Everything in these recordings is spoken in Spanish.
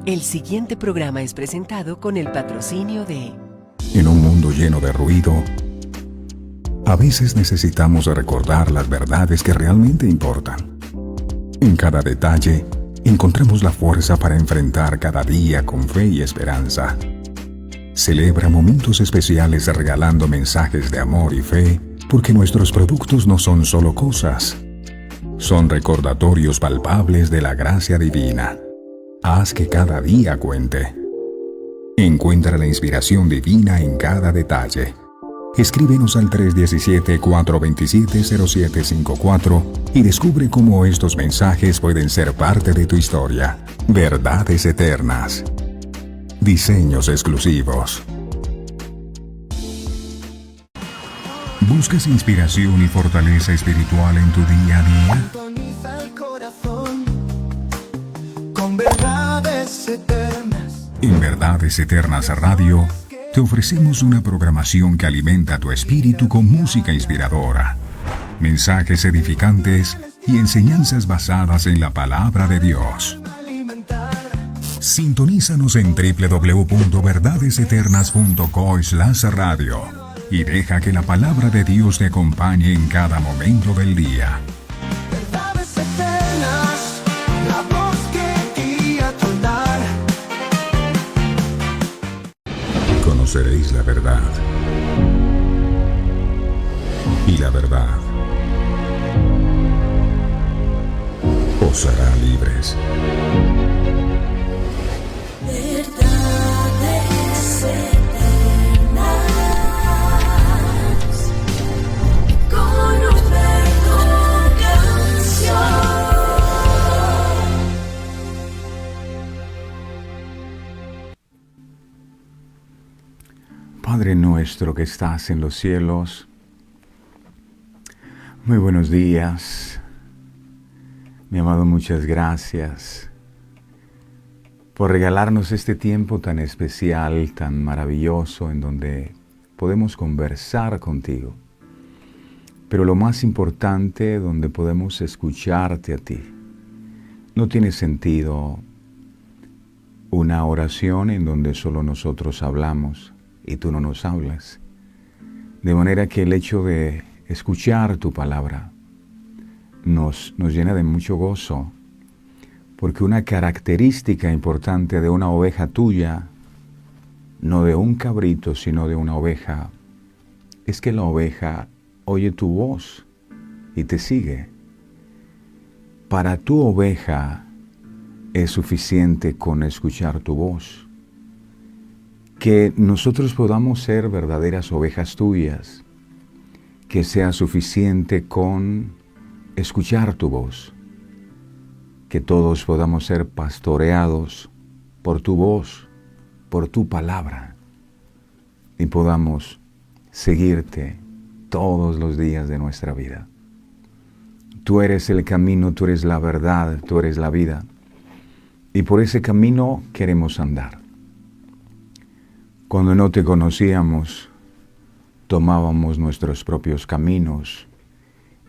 El siguiente programa es presentado con el patrocinio de... En un mundo lleno de ruido, a veces necesitamos recordar las verdades que realmente importan. En cada detalle, encontramos la fuerza para enfrentar cada día con fe y esperanza. Celebra momentos especiales regalando mensajes de amor y fe, porque nuestros productos no son solo cosas, son recordatorios palpables de la gracia divina. Haz que cada día cuente. Encuentra la inspiración divina en cada detalle. Escríbenos al 317-427-0754 y descubre cómo estos mensajes pueden ser parte de tu historia. Verdades eternas. Diseños exclusivos. ¿Buscas inspiración y fortaleza espiritual en tu día a día? En Verdades Eternas Radio te ofrecemos una programación que alimenta tu espíritu con música inspiradora, mensajes edificantes y enseñanzas basadas en la palabra de Dios. Sintonízanos en www.verdadeseternas.co/radio y deja que la palabra de Dios te acompañe en cada momento del día. Conoceréis la verdad, y la verdad os hará libres. Verdades eternas, con Humberto Canción. Padre nuestro que estás en los cielos, muy buenos días. Mi amado, muchas gracias por regalarnos este tiempo tan especial, tan maravilloso, en donde podemos conversar contigo. Pero lo más importante, donde podemos escucharte a ti. No tiene sentido una oración en donde solo nosotros hablamos y tú no nos hablas. De manera que el hecho de escuchar tu palabra nos llena de mucho gozo, porque una característica importante de una oveja tuya, no de un cabrito, sino de una oveja, es que la oveja oye tu voz y te sigue. Para tu oveja es suficiente con escuchar tu voz. Que nosotros podamos ser verdaderas ovejas tuyas, que sea suficiente con escuchar tu voz, que todos podamos ser pastoreados por tu voz, por tu palabra, y podamos seguirte todos los días de nuestra vida. Tú eres el camino, tú eres la verdad, tú eres la vida, y por ese camino queremos andar. Cuando no te conocíamos, tomábamos nuestros propios caminos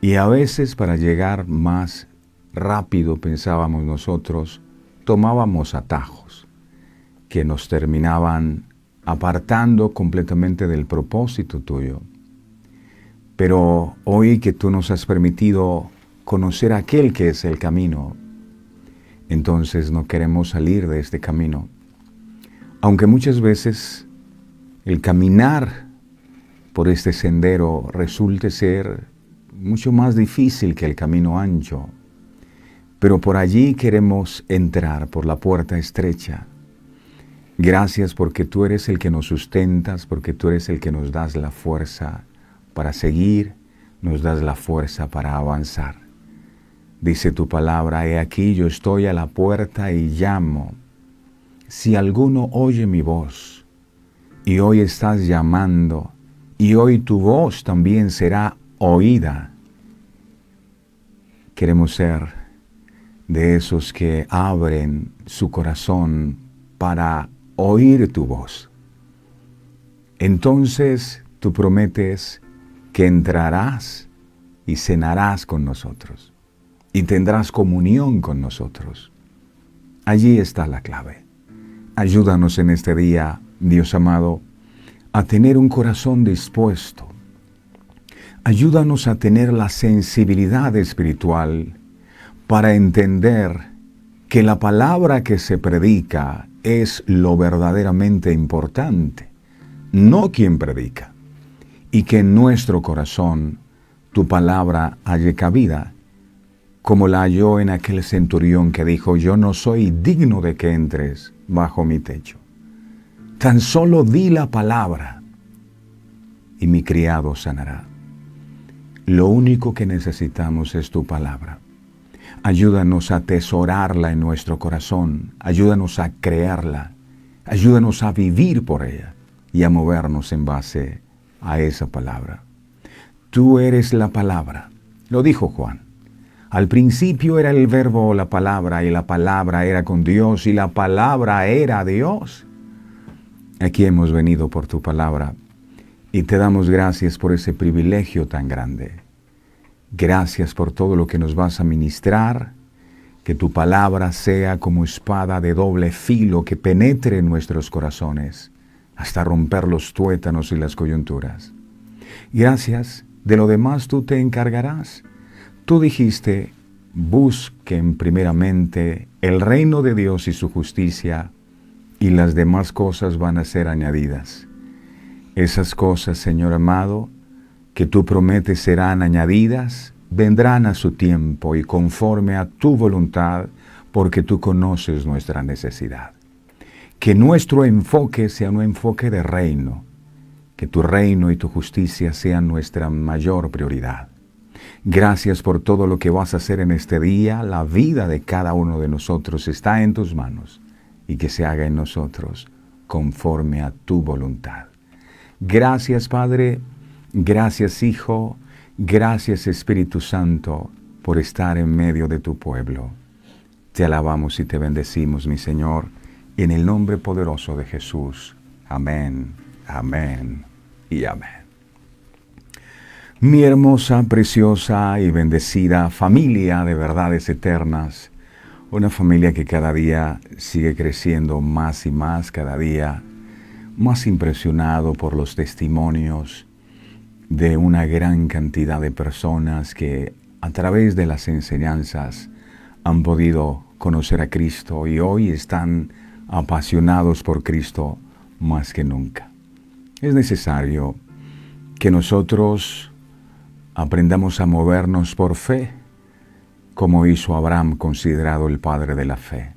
y a veces para llegar más rápido, pensábamos nosotros, tomábamos atajos que nos terminaban apartando completamente del propósito tuyo. Pero hoy que tú nos has permitido conocer a aquel que es el camino, entonces no queremos salir de este camino. Aunque muchas veces el caminar por este sendero resulte ser mucho más difícil que el camino ancho, pero por allí queremos entrar, por la puerta estrecha. Gracias porque tú eres el que nos sustentas, porque tú eres el que nos das la fuerza para seguir, nos das la fuerza para avanzar. Dice tu palabra, he aquí yo estoy a la puerta y llamo. Si alguno oye mi voz, y hoy estás llamando, y hoy tu voz también será oída. Queremos ser de esos que abren su corazón para oír tu voz. Entonces tú prometes que entrarás y cenarás con nosotros, y tendrás comunión con nosotros. Allí está la clave. Ayúdanos en este día, Dios amado, a tener un corazón dispuesto. Ayúdanos a tener la sensibilidad espiritual para entender que la palabra que se predica es lo verdaderamente importante, no quien predica, y que en nuestro corazón tu palabra halle cabida, como la halló en aquel centurión que dijo: yo no soy digno de que entres bajo mi techo. Tan solo di la palabra y mi criado sanará. Lo único que necesitamos es tu palabra. Ayúdanos a atesorarla en nuestro corazón, ayúdanos a creerla, ayúdanos a vivir por ella y a movernos en base a esa palabra. Tú eres la palabra, lo dijo Juan. Al principio era el verbo o la palabra, y la palabra era con Dios, y la palabra era Dios. Aquí hemos venido por tu palabra, y te damos gracias por ese privilegio tan grande. Gracias por todo lo que nos vas a ministrar, que tu palabra sea como espada de doble filo que penetre en nuestros corazones, hasta romper los tuétanos y las coyunturas. Gracias, de lo demás tú te encargarás. Tú dijiste: busquen primeramente el reino de Dios y su justicia, y las demás cosas van a ser añadidas. Esas cosas, Señor amado, que tú prometes serán añadidas, vendrán a su tiempo y conforme a tu voluntad, porque tú conoces nuestra necesidad. Que nuestro enfoque sea un enfoque de reino, que tu reino y tu justicia sean nuestra mayor prioridad. Gracias por todo lo que vas a hacer en este día. La vida de cada uno de nosotros está en tus manos, y que se haga en nosotros conforme a tu voluntad. Gracias, Padre. Gracias, Hijo. Gracias, Espíritu Santo, por estar en medio de tu pueblo. Te alabamos y te bendecimos, mi Señor, en el nombre poderoso de Jesús. Amén, amén y amén. Mi hermosa, preciosa y bendecida familia de verdades eternas, una familia que cada día sigue creciendo más y más, cada día más impresionado por los testimonios de una gran cantidad de personas que a través de las enseñanzas han podido conocer a Cristo y hoy están apasionados por Cristo más que nunca. Es necesario que nosotros aprendamos a movernos por fe, como hizo Abraham, considerado el padre de la fe.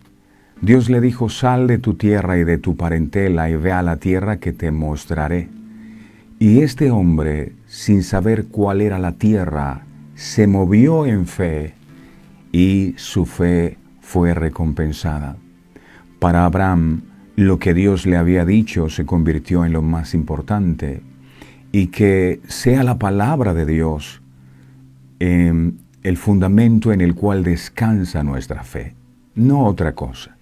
Dios le dijo: sal de tu tierra y de tu parentela y ve a la tierra que te mostraré. Y este hombre, sin saber cuál era la tierra, se movió en fe y su fe fue recompensada. Para Abraham, lo que Dios le había dicho se convirtió en lo más importante, y que sea la palabra de Dios el fundamento en el cual descansa nuestra fe, no otra cosa.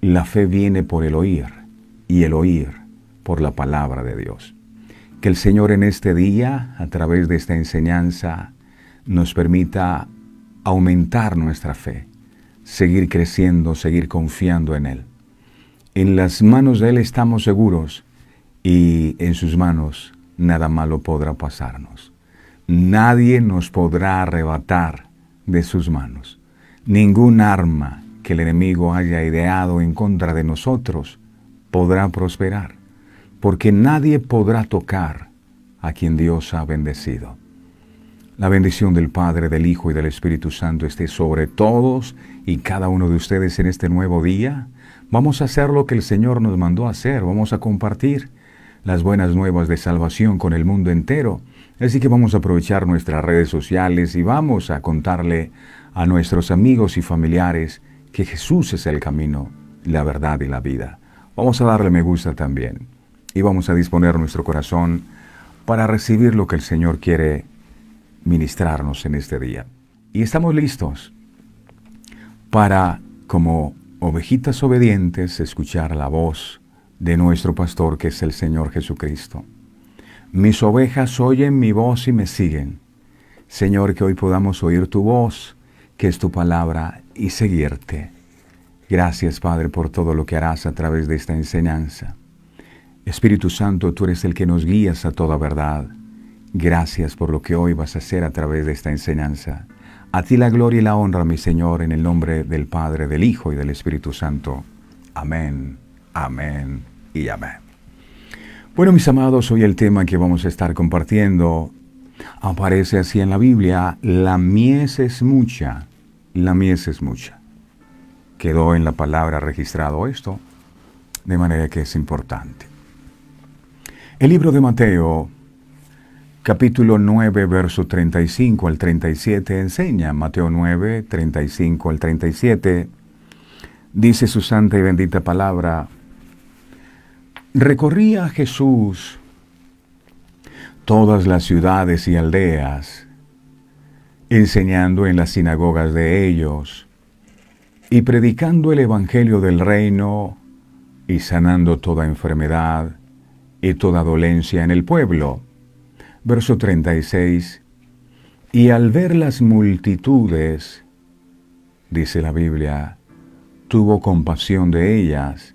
La fe viene por el oír, y el oír por la palabra de Dios. Que el Señor en este día, a través de esta enseñanza, nos permita aumentar nuestra fe, seguir creciendo, seguir confiando en Él. En las manos de Él estamos seguros, y en sus manos nada malo podrá pasarnos. Nadie nos podrá arrebatar de sus manos. Ningún arma que el enemigo haya ideado en contra de nosotros podrá prosperar, porque nadie podrá tocar a quien Dios ha bendecido. La bendición del Padre, del Hijo y del Espíritu Santo esté sobre todos y cada uno de ustedes en este nuevo día. Vamos a hacer lo que el Señor nos mandó a hacer. Vamos a compartir las buenas nuevas de salvación con el mundo entero. Así que vamos a aprovechar nuestras redes sociales y vamos a contarle a nuestros amigos y familiares que Jesús es el camino, la verdad y la vida. Vamos a darle me gusta también y vamos a disponer nuestro corazón para recibir lo que el Señor quiere ministrarnos en este día. Y estamos listos para, como ovejitas obedientes, escuchar la voz de nuestro pastor, que es el Señor Jesucristo. Mis ovejas oyen mi voz y me siguen. Señor, que hoy podamos oír tu voz, que es tu palabra, y seguirte. Gracias, Padre, por todo lo que harás a través de esta enseñanza. Espíritu Santo, tú eres el que nos guías a toda verdad. Gracias por lo que hoy vas a hacer a través de esta enseñanza. A ti la gloria y la honra, mi Señor, en el nombre del Padre, del Hijo y del Espíritu Santo. Amén, amén y amén. Bueno, mis amados, hoy el tema que vamos a estar compartiendo aparece así en la Biblia: la mies es mucha, la mies es mucha. Quedó en la palabra registrado esto, de manera que es importante. El libro de Mateo, capítulo 9, verso 35 al 37, enseña. Mateo 9, 35 al 37, dice su santa y bendita palabra: recorría Jesús todas las ciudades y aldeas, enseñando en las sinagogas de ellos, y predicando el evangelio del reino, y sanando toda enfermedad y toda dolencia en el pueblo. Verso 36, y al ver las multitudes, dice la Biblia, tuvo compasión de ellas,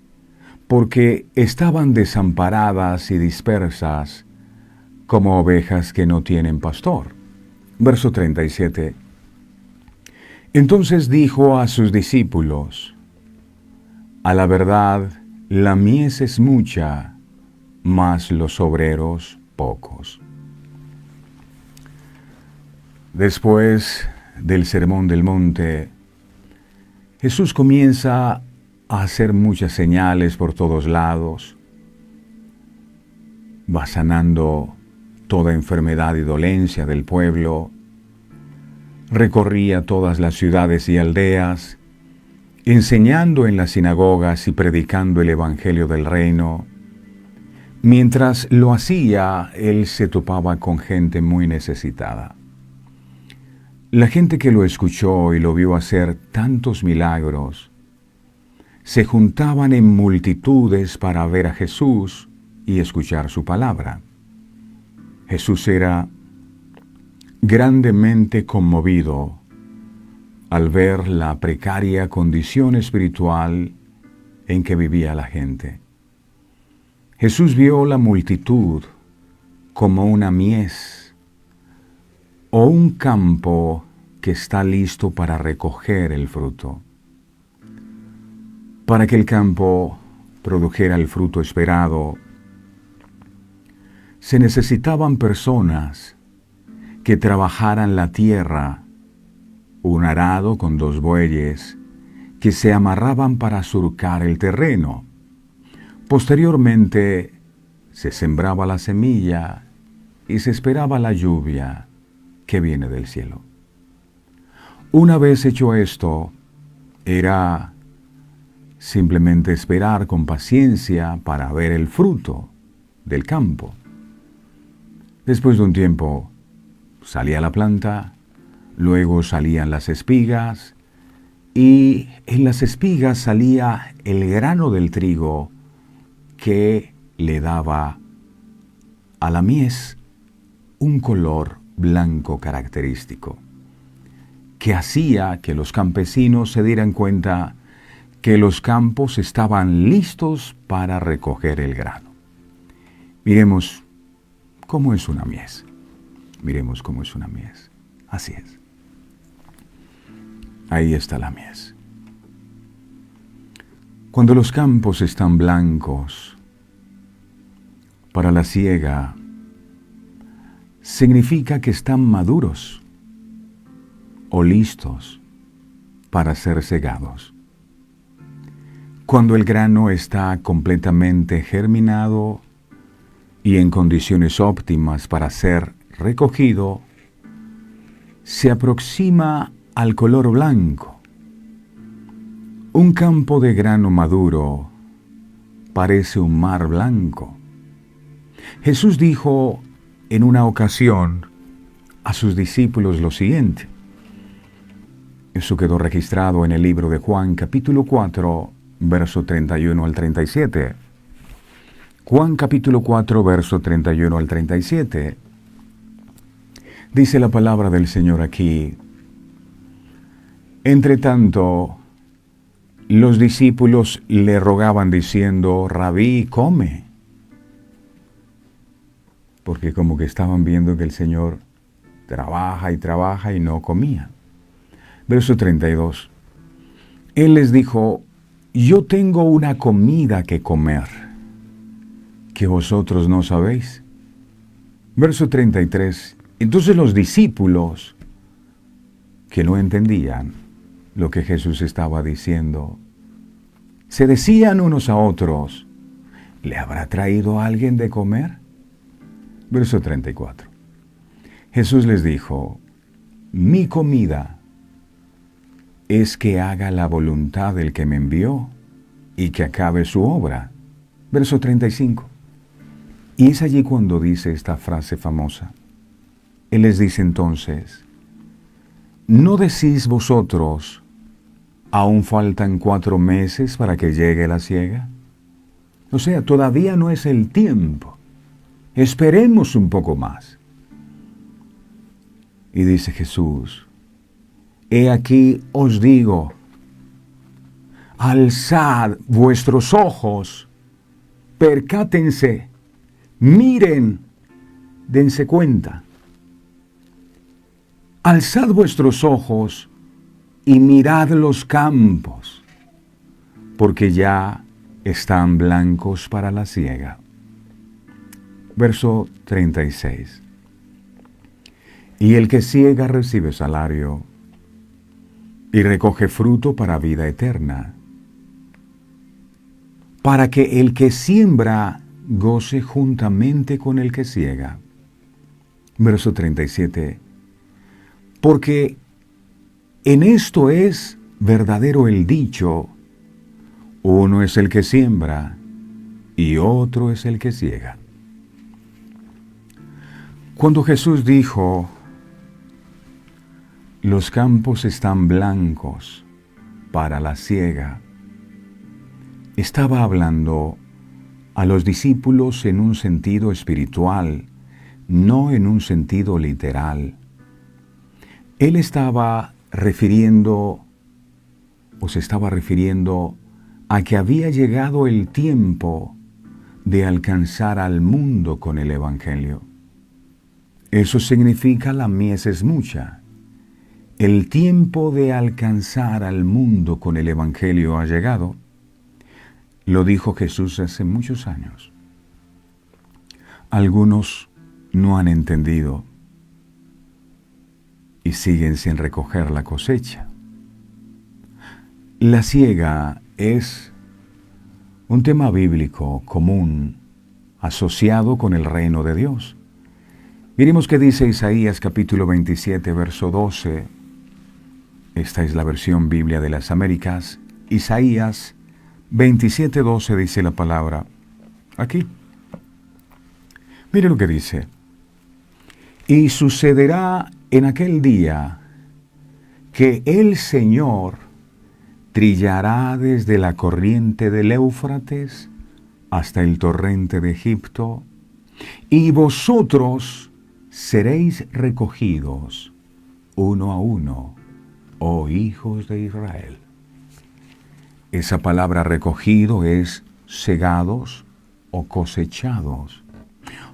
porque estaban desamparadas y dispersas, como ovejas que no tienen pastor. Verso 37, entonces dijo a sus discípulos: a la verdad, la mies es mucha, mas los obreros pocos. Después del Sermón del Monte, Jesús comienza a hacer muchas señales por todos lados. Va sanando toda enfermedad y dolencia del pueblo. Recorría todas las ciudades y aldeas, enseñando en las sinagogas y predicando el evangelio del reino. Mientras lo hacía, él se topaba con gente muy necesitada. La gente que lo escuchó y lo vio hacer tantos milagros, se juntaban en multitudes para ver a Jesús y escuchar su palabra. Jesús era grandemente conmovido al ver la precaria condición espiritual en que vivía la gente. Jesús vio la multitud como una mies o un campo que está listo para recoger el fruto. Para que el campo produjera el fruto esperado, se necesitaban personas que trabajaran la tierra, un arado con 2 bueyes que se amarraban para surcar el terreno. Posteriormente se sembraba la semilla y se esperaba la lluvia que viene del cielo. Una vez hecho esto, era simplemente esperar con paciencia para ver el fruto del campo. Después de un tiempo, salía la planta, luego salían las espigas, y en las espigas salía el grano del trigo que le daba a la mies un color blanco característico, que hacía que los campesinos se dieran cuenta que los campos estaban listos para recoger el grano. Miremos cómo es una mies. Miremos cómo es una mies. Así es. Ahí está la mies. Cuando los campos están blancos para la siega, significa que están maduros o listos para ser segados. Cuando el grano está completamente germinado y en condiciones óptimas para ser recogido, se aproxima al color blanco. Un campo de grano maduro parece un mar blanco. Jesús dijo en una ocasión a sus discípulos lo siguiente. Eso quedó registrado en el libro de Juan, capítulo 4, verso 31 al 37. Juan capítulo 4, verso 31 al 37. Dice la palabra del Señor aquí: entre tanto, los discípulos le rogaban diciendo, Rabí, come. Porque como que estaban viendo que el Señor trabaja y no comía. Verso 32. Él les dijo, yo tengo una comida que comer, que vosotros no sabéis. Verso 33. Entonces los discípulos, que no entendían lo que Jesús estaba diciendo, se decían unos a otros, ¿le habrá traído alguien de comer? Verso 34. Jesús les dijo, mi comida es que haga la voluntad del que me envió y que acabe su obra. Verso 35. Y es allí cuando dice esta frase famosa. Él les dice entonces, ¿no decís vosotros, aún faltan 4 meses para que llegue la siega? O sea, todavía no es el tiempo. Esperemos un poco más. Y dice Jesús, he aquí os digo, alzad vuestros ojos, percátense, miren, dense cuenta. Alzad vuestros ojos y mirad los campos, porque ya están blancos para la siega. Verso 36. Y el que siega recibe salario y recoge fruto para vida eterna, para que el que siembra goce juntamente con el que siega. Verso 37. Porque en esto es verdadero el dicho, uno es el que siembra y otro es el que siega. Cuando Jesús dijo, los campos están blancos para la siega, estaba hablando a los discípulos en un sentido espiritual, no en un sentido literal. Él estaba refiriendo, o se estaba refiriendo a que había llegado el tiempo de alcanzar al mundo con el Evangelio. Eso significa la mies es mucha. El tiempo de alcanzar al mundo con el Evangelio ha llegado. Lo dijo Jesús hace muchos años. Algunos no han entendido y siguen sin recoger la cosecha. La siega es un tema bíblico común asociado con el reino de Dios. Miremos qué dice Isaías capítulo 27, verso 12. Esta es la versión Biblia de las Américas. Isaías 27, 12 dice la palabra aquí. Mire lo que dice. Y sucederá en aquel día que el Señor trillará desde la corriente del Éufrates hasta el torrente de Egipto, y vosotros seréis recogidos uno a uno, oh hijos de Israel. Esa palabra recogido es segados o cosechados.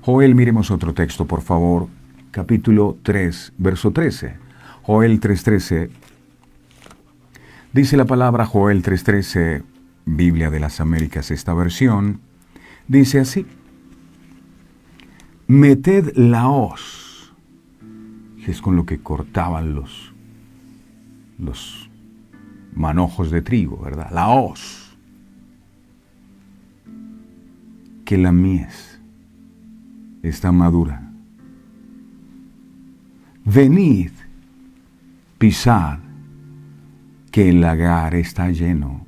Joel, miremos otro texto, por favor. Capítulo 3, verso 13. Joel 3:13. Dice la palabra Joel 3:13, Biblia de las Américas, esta versión. Dice así. Meted la hoz, que es con lo que cortaban los manojos de trigo, ¿verdad? La hoz, que la mies está madura. Venid, pisad, que el lagar está lleno.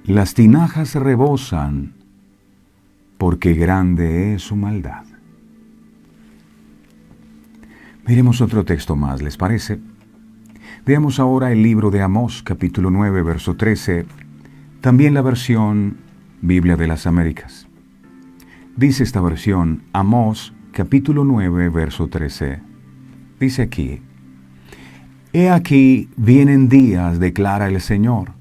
Las tinajas rebosan, porque grande es su maldad. Miremos otro texto más, ¿les parece? Veamos ahora el libro de Amós, capítulo 9, verso 13, también la versión Biblia de las Américas. Dice esta versión, Amós, capítulo 9, verso 13. Dice aquí, he aquí vienen días, declara el Señor,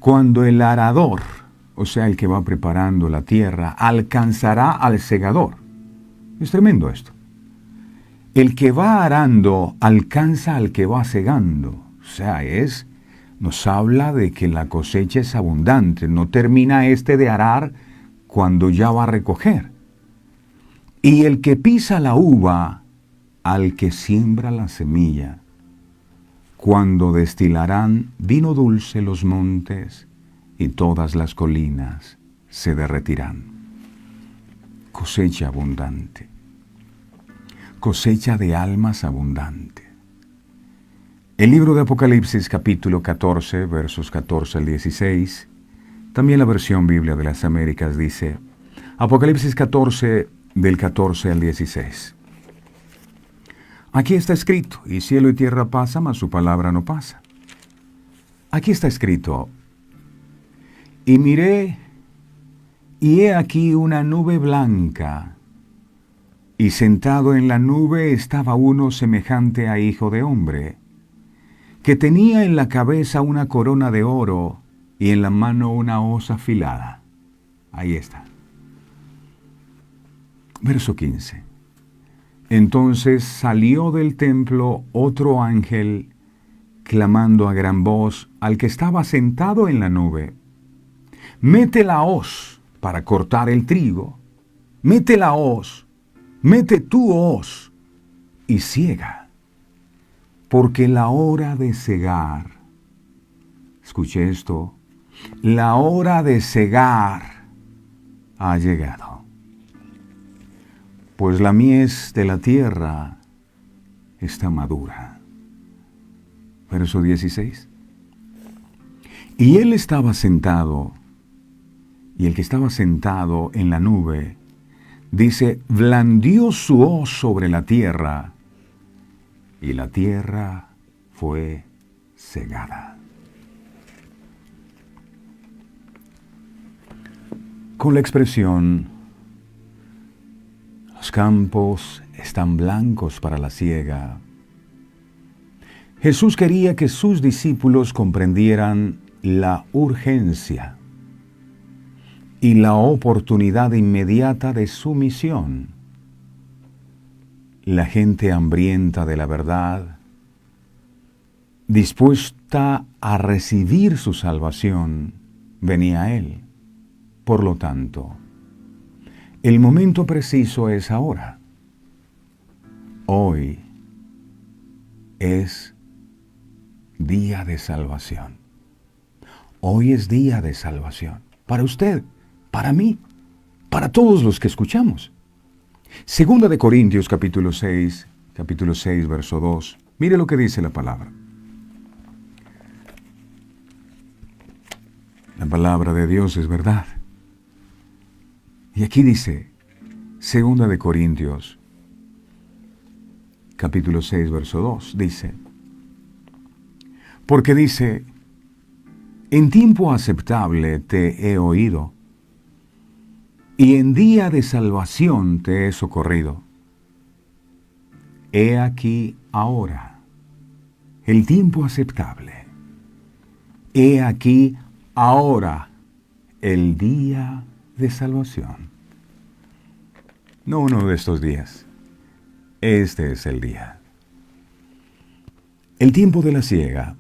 cuando el arador, o sea, el que va preparando la tierra, alcanzará al segador. Es tremendo esto. El que va arando alcanza al que va segando. O sea, nos habla de que la cosecha es abundante. No termina de arar cuando ya va a recoger. Y el que pisa la uva, al que siembra la semilla, cuando destilarán vino dulce los montes y todas las colinas se derretirán. Cosecha abundante. Cosecha de almas abundante. El libro de Apocalipsis capítulo 14, versos 14 al 16, también la versión Biblia de las Américas dice, Apocalipsis 14, del 14 al 16. Aquí está escrito, y cielo y tierra pasan, mas su palabra no pasa. Aquí está escrito, y miré, y he aquí una nube blanca, y sentado en la nube estaba uno semejante a hijo de hombre, que tenía en la cabeza una corona de oro, y en la mano una hoz afilada. Ahí está. Verso 15. Entonces salió del templo otro ángel, clamando a gran voz al que estaba sentado en la nube, mete la hoz para cortar el trigo, mete la hoz, mete tu hoz y ciega, porque la hora de cegar, escuche esto, la hora de cegar ha llegado. Pues la mies de la tierra está madura. Verso 16. Y él estaba sentado, y el que estaba sentado en la nube, dice, blandió su hoz sobre la tierra, y la tierra fue cegada. Con la expresión, los campos están blancos para la siega, Jesús quería que sus discípulos comprendieran la urgencia y la oportunidad inmediata de su misión. La gente hambrienta de la verdad, dispuesta a recibir su salvación, venía a Él. Por lo tanto, el momento preciso es ahora. Hoy es día de salvación. Hoy es día de salvación. Para usted, para mí, para todos los que escuchamos. Segunda de Corintios capítulo 6, verso 2. Mire lo que dice la palabra. La palabra de Dios es verdad. Y aquí dice, Segunda de Corintios, capítulo 6, verso 2, dice, porque dice, en tiempo aceptable te he oído, y en día de salvación te he socorrido. He aquí ahora el tiempo aceptable. He aquí ahora el día de salvación. No uno de estos días. Este es el día. El tiempo de la siega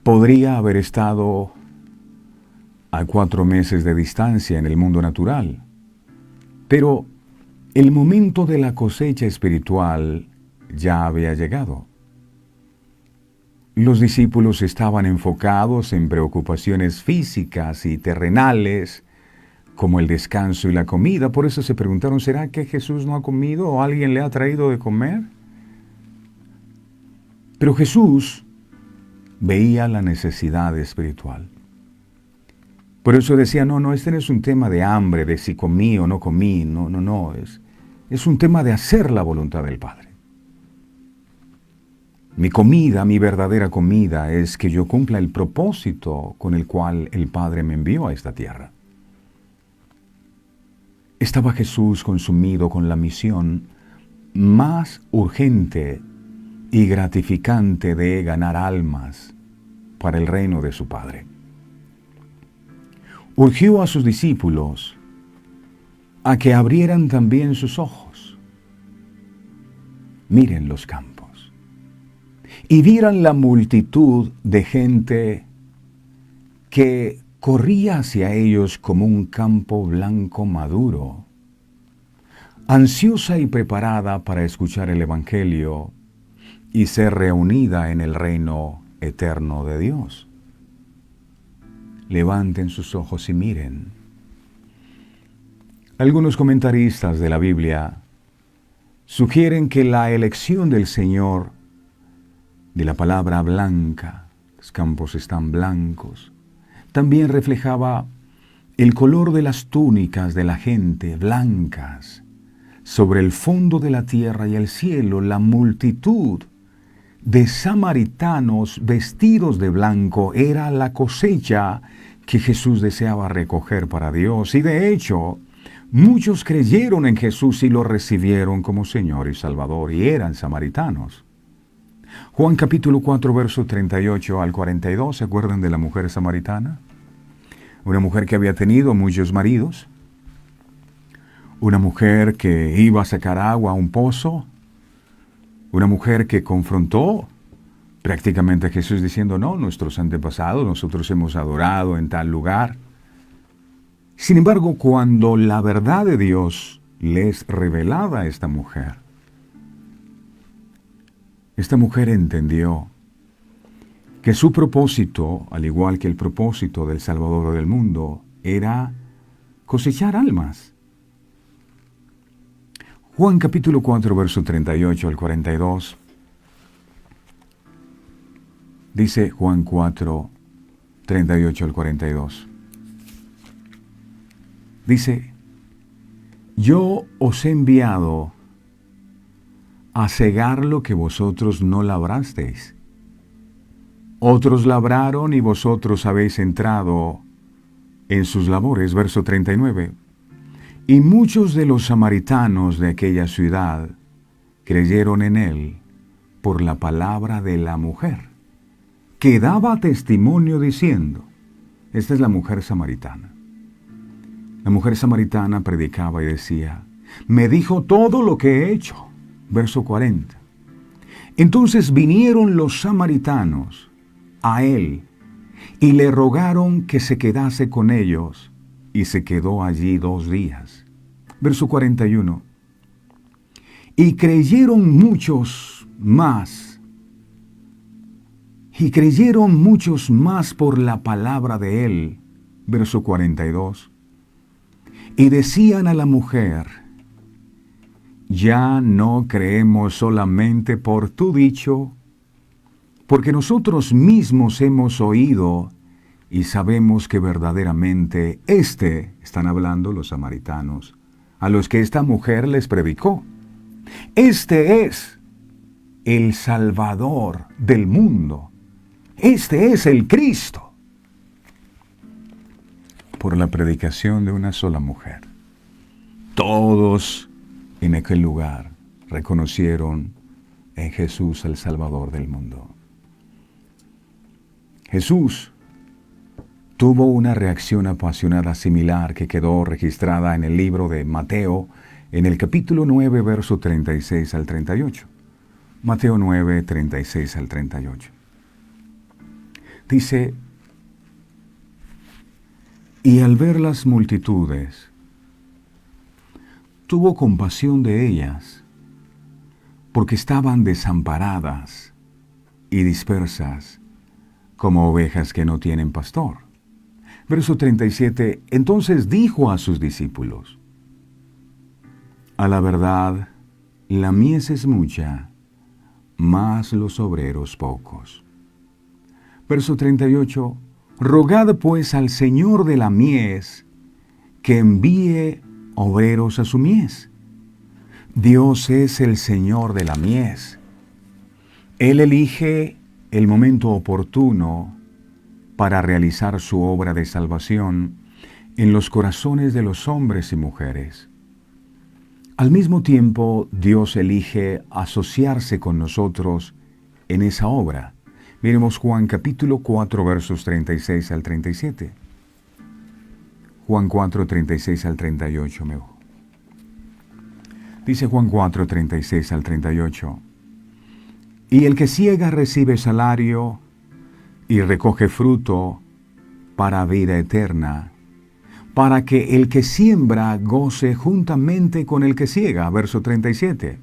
podría haber estado a 4 meses de distancia en el mundo natural, pero el momento de la cosecha espiritual ya había llegado. Los discípulos estaban enfocados en preocupaciones físicas y terrenales, como el descanso y la comida. Por eso se preguntaron, ¿será que Jesús no ha comido o alguien le ha traído de comer? Pero Jesús veía la necesidad espiritual. Por eso decía, no, este no es un tema de hambre, de si comí o no comí, no, es un tema de hacer la voluntad del Padre. Mi comida, mi verdadera comida, es que yo cumpla el propósito con el cual el Padre me envió a esta tierra. Estaba Jesús consumido con la misión más urgente y gratificante de ganar almas para el reino de su Padre. Urgió a sus discípulos a que abrieran también sus ojos, miren los campos, y vieran la multitud de gente que corría hacia ellos como un campo blanco maduro, ansiosa y preparada para escuchar el Evangelio y ser reunida en el reino eterno de Dios. Levanten sus ojos y miren. Algunos comentaristas de la Biblia sugieren que la elección del Señor de la palabra blanca, los campos están blancos, también reflejaba el color de las túnicas de la gente, blancas. Sobre el fondo de la tierra y el cielo, la multitud de samaritanos vestidos de blanco era la cosecha que Jesús deseaba recoger para Dios. Y de hecho, muchos creyeron en Jesús y lo recibieron como Señor y Salvador, y eran samaritanos. Juan capítulo 4, verso 38 al 42, ¿se acuerdan de la mujer samaritana? Una mujer que había tenido muchos maridos. Una mujer que iba a sacar agua a un pozo. Una mujer que confrontó prácticamente a Jesús diciendo, no, nuestros antepasados, nosotros hemos adorado en tal lugar. Sin embargo, cuando la verdad de Dios le es revelada a esta mujer entendió que su propósito, al igual que el propósito del Salvador del mundo, era cosechar almas. Juan capítulo 4, verso 38 al 42. Dice Juan 4, 38 al 42. Dice, yo os he enviado a cegar lo que vosotros no labrasteis. Otros labraron y vosotros habéis entrado en sus labores. Verso 39. Y muchos de los samaritanos de aquella ciudad creyeron en él por la palabra de la mujer, que daba testimonio diciendo, esta es la mujer samaritana. La mujer samaritana predicaba y decía, me dijo todo lo que he hecho. Verso 40. Entonces vinieron los samaritanos a él y le rogaron que se quedase con ellos, y se quedó allí 2 días. Verso 41. Y creyeron muchos más por la palabra de él. Verso 42. Y decían a la mujer, ya no creemos solamente por tu dicho, porque nosotros mismos hemos oído y sabemos que verdaderamente están hablando los samaritanos, a los que esta mujer les predicó. Este es el Salvador del mundo. Este es el Cristo. Por la predicación de una sola mujer, todos en aquel lugar reconocieron en Jesús el Salvador del mundo. Jesús tuvo una reacción apasionada similar que quedó registrada en el libro de Mateo, en el capítulo 9, verso 36 al 38. Mateo 9, 36 al 38. Dice, y al ver las multitudes, tuvo compasión de ellas, porque estaban desamparadas y dispersas como ovejas que no tienen pastor. Verso 37, entonces dijo a sus discípulos, a la verdad, la mies es mucha, mas los obreros pocos. Verso 38, rogad pues al Señor de la mies que envíe obreros a su mies. Dios es el Señor de la mies. Él elige el momento oportuno para realizar su obra de salvación en los corazones de los hombres y mujeres. Al mismo tiempo, Dios elige asociarse con nosotros en esa obra, Miremos Juan capítulo 4, versos 36 al 37. Juan 4, 36 al 38. Dice Juan 4, 36 al 38. Y el que ciega recibe salario y recoge fruto para vida eterna, para que el que siembra goce juntamente con el que ciega. Verso 37.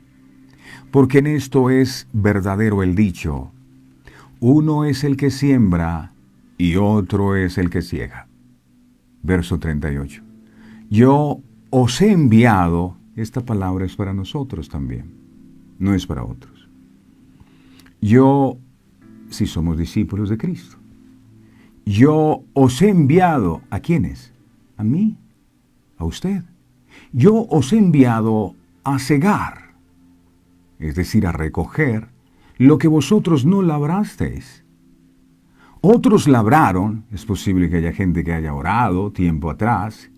Porque en esto es verdadero el dicho: uno es el que siembra y otro es el que ciega. Verso 38. Yo os he enviado, esta palabra es para nosotros también, no es para otros. Yo, si somos discípulos de Cristo, yo os he enviado, ¿a quiénes? A mí, a usted. Yo os he enviado a cegar, es decir, a recoger lo que vosotros no labrasteis. Otros labraron, es posible que haya gente que haya orado tiempo atrás,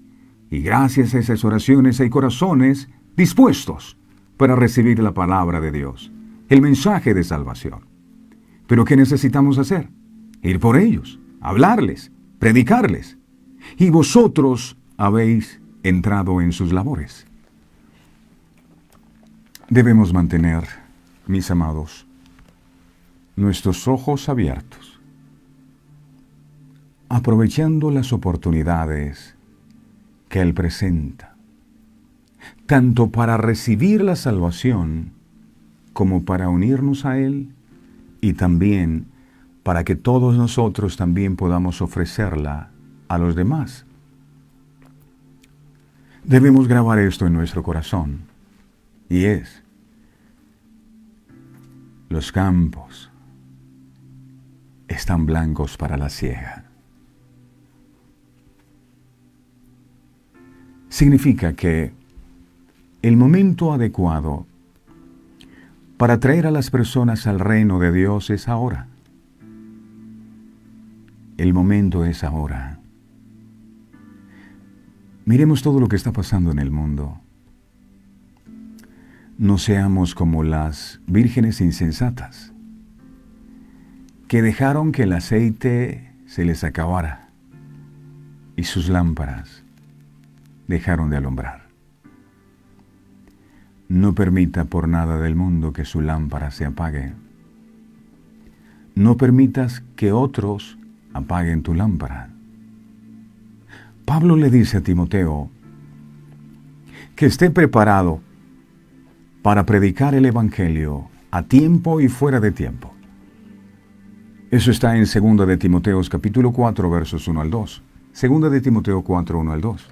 y gracias a esas oraciones hay corazones dispuestos para recibir la palabra de Dios, el mensaje de salvación. Pero ¿qué necesitamos hacer? Ir por ellos, hablarles, predicarles. Y vosotros habéis entrado en sus labores. Debemos mantener, mis amados, nuestros ojos abiertos, aprovechando las oportunidades que Él presenta, tanto para recibir la salvación como para unirnos a Él, y también para que todos nosotros también podamos ofrecerla a los demás. Debemos grabar esto en nuestro corazón, y es: los campos están blancos para la siega. Significa que el momento adecuado para traer a las personas al reino de Dios es ahora. El momento es ahora. Miremos todo lo que está pasando en el mundo. No seamos como las vírgenes insensatas, que dejaron que el aceite se les acabara y sus lámparas dejaron de alumbrar. No permita por nada del mundo que su lámpara se apague. No permitas que otros apaguen tu lámpara. Pablo le dice a Timoteo que esté preparado para predicar el Evangelio a tiempo y fuera de tiempo. Eso está en 2 de Timoteo capítulo 4, versos 1 al 2. 2 de Timoteo 4, 1 al 2.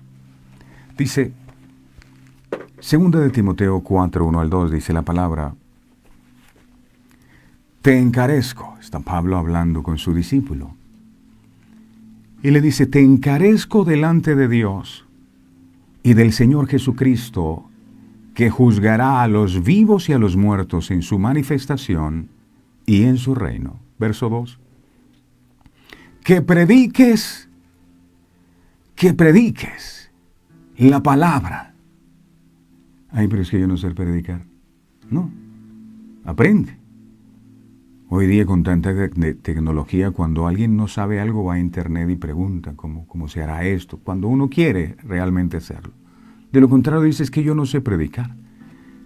Dice, 2 de Timoteo 4, 1 al 2, dice la palabra: te encarezco, está Pablo hablando con su discípulo, y le dice: te encarezco delante de Dios y del Señor Jesucristo, que juzgará a los vivos y a los muertos en su manifestación y en su reino. Verso 2. Que prediques la palabra. Ay, pero es que yo no sé predicar. No, aprende. Hoy día con tanta tecnología, cuando alguien no sabe algo va a internet y pregunta cómo se hará esto, cuando uno quiere realmente hacerlo. De lo contrario dice: es que yo no sé predicar,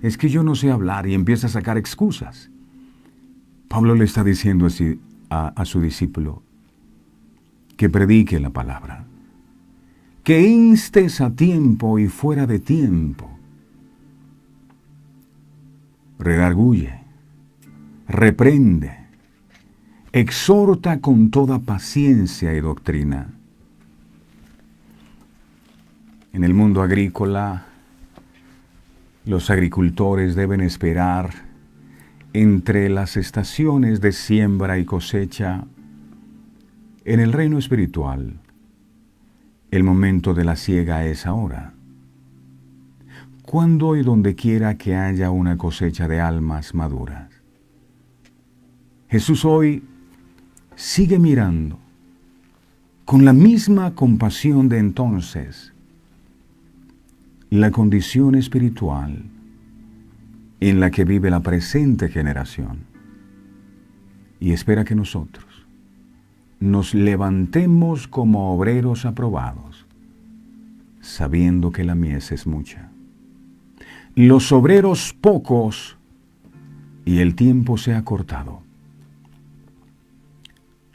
es que yo no sé hablar, y empieza a sacar excusas. Pablo le está diciendo así a su discípulo: que predique la palabra, que instes a tiempo y fuera de tiempo, redarguye, reprende, exhorta con toda paciencia y doctrina. En el mundo agrícola, los agricultores deben esperar entre las estaciones de siembra y cosecha. En el reino espiritual, el momento de la siega es ahora. Cuando y donde quiera que haya una cosecha de almas maduras. Jesús hoy sigue mirando con la misma compasión de entonces la condición espiritual en la que vive la presente generación. y espera que nosotros nos levantemos como obreros aprobados, sabiendo que la mies es mucha. Los obreros pocos y el tiempo se ha cortado.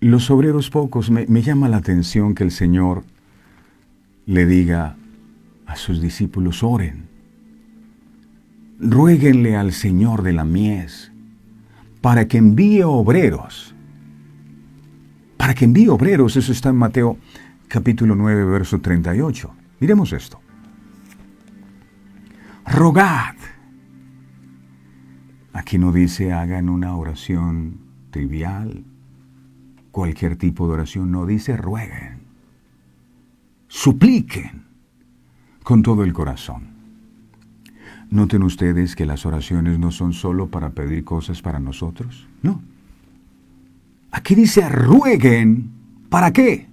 Los obreros pocos, me llama la atención que el Señor le diga a sus discípulos: oren, ruéguenle al Señor de la mies para que envíe obreros. Para que envíe obreros, eso está en Mateo capítulo 9, verso 38. Miremos esto. Rogad. Aquí no dice hagan una oración trivial, cualquier tipo de oración, no, dice rueguen, supliquen con todo el corazón. Noten ustedes que las oraciones no son solo para pedir cosas para nosotros, no. Aquí dice rueguen, ¿para qué?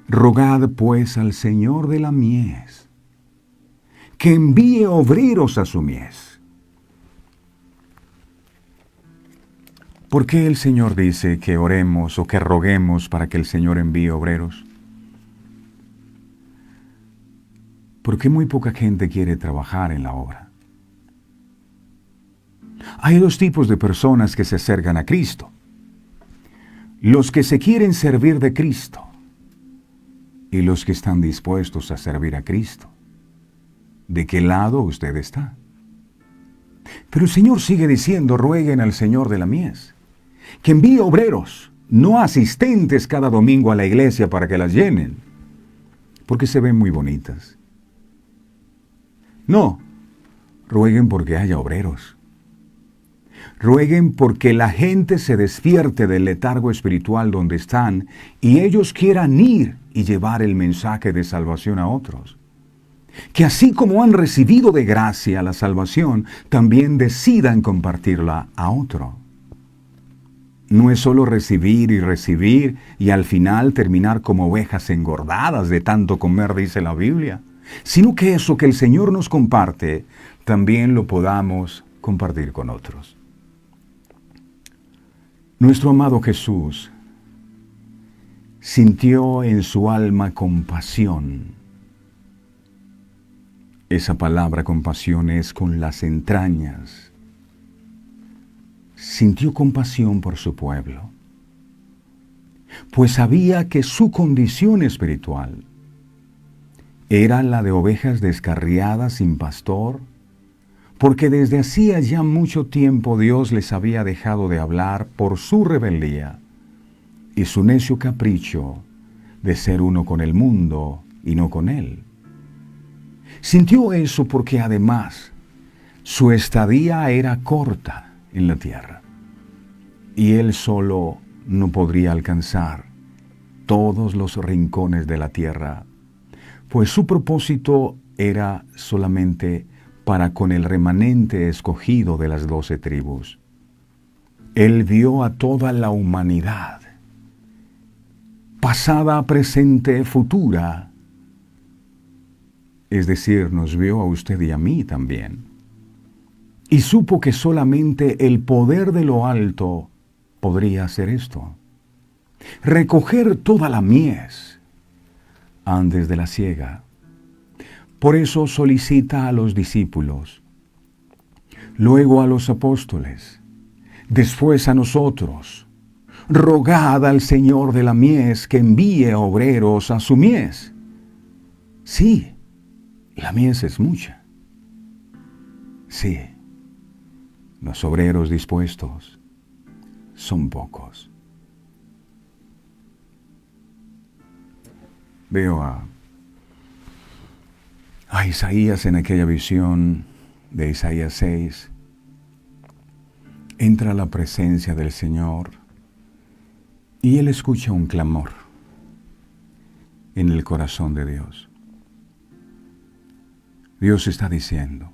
Rogad pues al Señor de la mies que envíe obreros a su mies. ¿Por qué el Señor dice que oremos o que roguemos para que el Señor envíe obreros? Porque muy poca gente quiere trabajar en la obra. Hay dos tipos de personas que se acercan a Cristo: los que se quieren servir de Cristo y los que están dispuestos a servir a Cristo. ¿De qué lado usted está? Pero el Señor sigue diciendo: rueguen al Señor de la mies que envíe obreros, no asistentes cada domingo a la iglesia para que las llenen, porque se ven muy bonitas. No, rueguen porque haya obreros. Rueguen porque la gente se despierte del letargo espiritual donde están y ellos quieran ir y llevar el mensaje de salvación a otros. Que así como han recibido de gracia la salvación, también decidan compartirla a otro. No es solo recibir y al final terminar como ovejas engordadas de tanto comer, dice la Biblia, sino que eso que el Señor nos comparte, también lo podamos compartir con otros. Nuestro amado Jesús sintió en su alma compasión. Esa palabra compasión es con las entrañas. Sintió compasión por su pueblo, pues sabía que su condición espiritual era la de ovejas descarriadas sin pastor, porque desde hacía ya mucho tiempo Dios les había dejado de hablar por su rebeldía y su necio capricho de ser uno con el mundo y no con Él. Sintió eso porque además su estadía era corta en la tierra y Él solo no podría alcanzar todos los rincones de la tierra, pues su propósito era solamente para con el remanente escogido de las 12 tribus. Él vio a toda la humanidad, pasada, presente, futura, es decir, nos vio a usted y a mí también, y supo que solamente el poder de lo alto podría hacer esto: recoger toda la mies antes de la siega. Por eso solicita a los discípulos, luego a los apóstoles, después a nosotros: rogad al Señor de la mies que envíe obreros a su mies. Sí, la mies es mucha. Sí, los obreros dispuestos son pocos. Veo a Isaías en aquella visión de Isaías 6. Entra a la presencia del Señor y él escucha un clamor en el corazón de Dios. Dios está diciendo: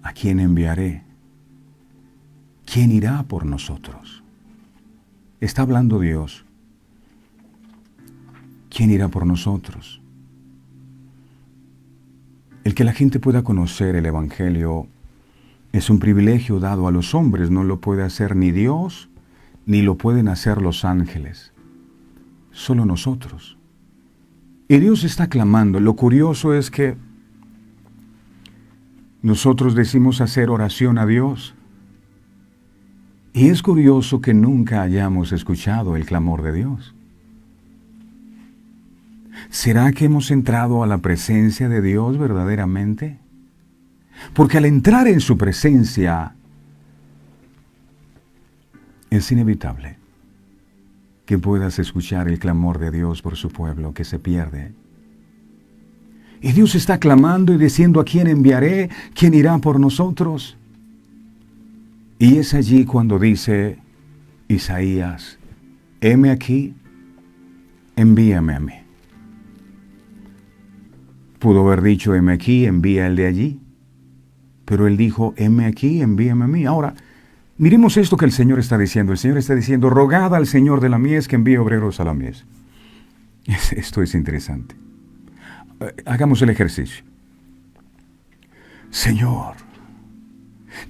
¿a quién enviaré? ¿Quién irá por nosotros? Está hablando Dios. ¿Quién irá por nosotros? El que la gente pueda conocer el Evangelio Es un privilegio dado a los hombres, no lo puede hacer ni Dios, ni lo pueden hacer los ángeles. Solo nosotros. Y Dios está clamando. Lo curioso es que nosotros decimos hacer oración a Dios. Y es curioso que nunca hayamos escuchado el clamor de Dios. ¿Será que hemos entrado a la presencia de Dios verdaderamente? Porque al entrar en su presencia es inevitable que puedas escuchar el clamor de Dios por su pueblo que se pierde. Y Dios está clamando y diciendo: ¿a quién enviaré? ¿Quién irá por nosotros? Y es allí cuando dice Isaías: heme aquí, envíame a mí. Pudo haber dicho: heme aquí, envía el de allí. Pero él dijo: heme aquí, envíame a mí. Ahora, miremos esto que el Señor está diciendo. El Señor está diciendo: rogad al Señor de la mies que envíe obreros a la mies. Esto es interesante. Hagamos el ejercicio. Señor,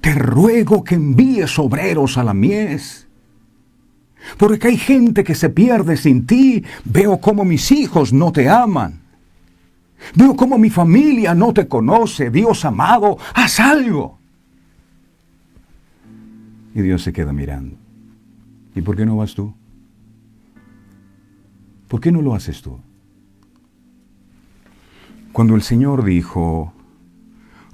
te ruego que envíes obreros a la mies, porque hay gente que se pierde sin ti. Veo cómo mis hijos no te aman. Veo cómo mi familia no te conoce. Dios amado, haz algo. Y Dios se queda mirando. ¿Y por qué no vas tú? ¿Por qué no lo haces tú? Cuando el Señor dijo: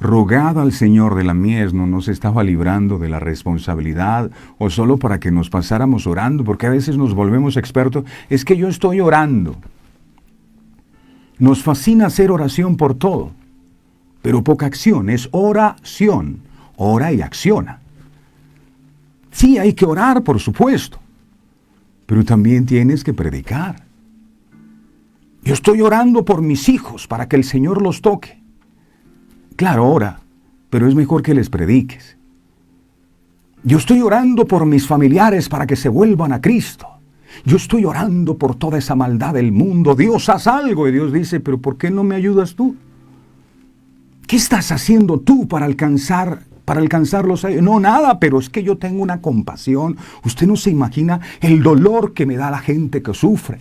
rogad al Señor de la mies, no nos estaba librando de la responsabilidad o solo para que nos pasáramos orando, porque a veces nos volvemos expertos. Es que yo estoy orando. Nos fascina hacer oración por todo, pero poca acción. Es oración. Ora y acciona. Sí, hay que orar, por supuesto, pero también tienes que predicar. Yo estoy orando por mis hijos para que el Señor los toque. Claro, ora, pero es mejor que les prediques. Yo estoy orando por mis familiares para que se vuelvan a Cristo. Yo estoy orando por toda esa maldad del mundo. Dios, haz algo. Y Dios dice: pero ¿por qué no me ayudas tú? ¿Qué estás haciendo tú para alcanzarlos a ellos? No, nada, pero es que yo tengo una compasión. Usted no se imagina el dolor que me da la gente que sufre.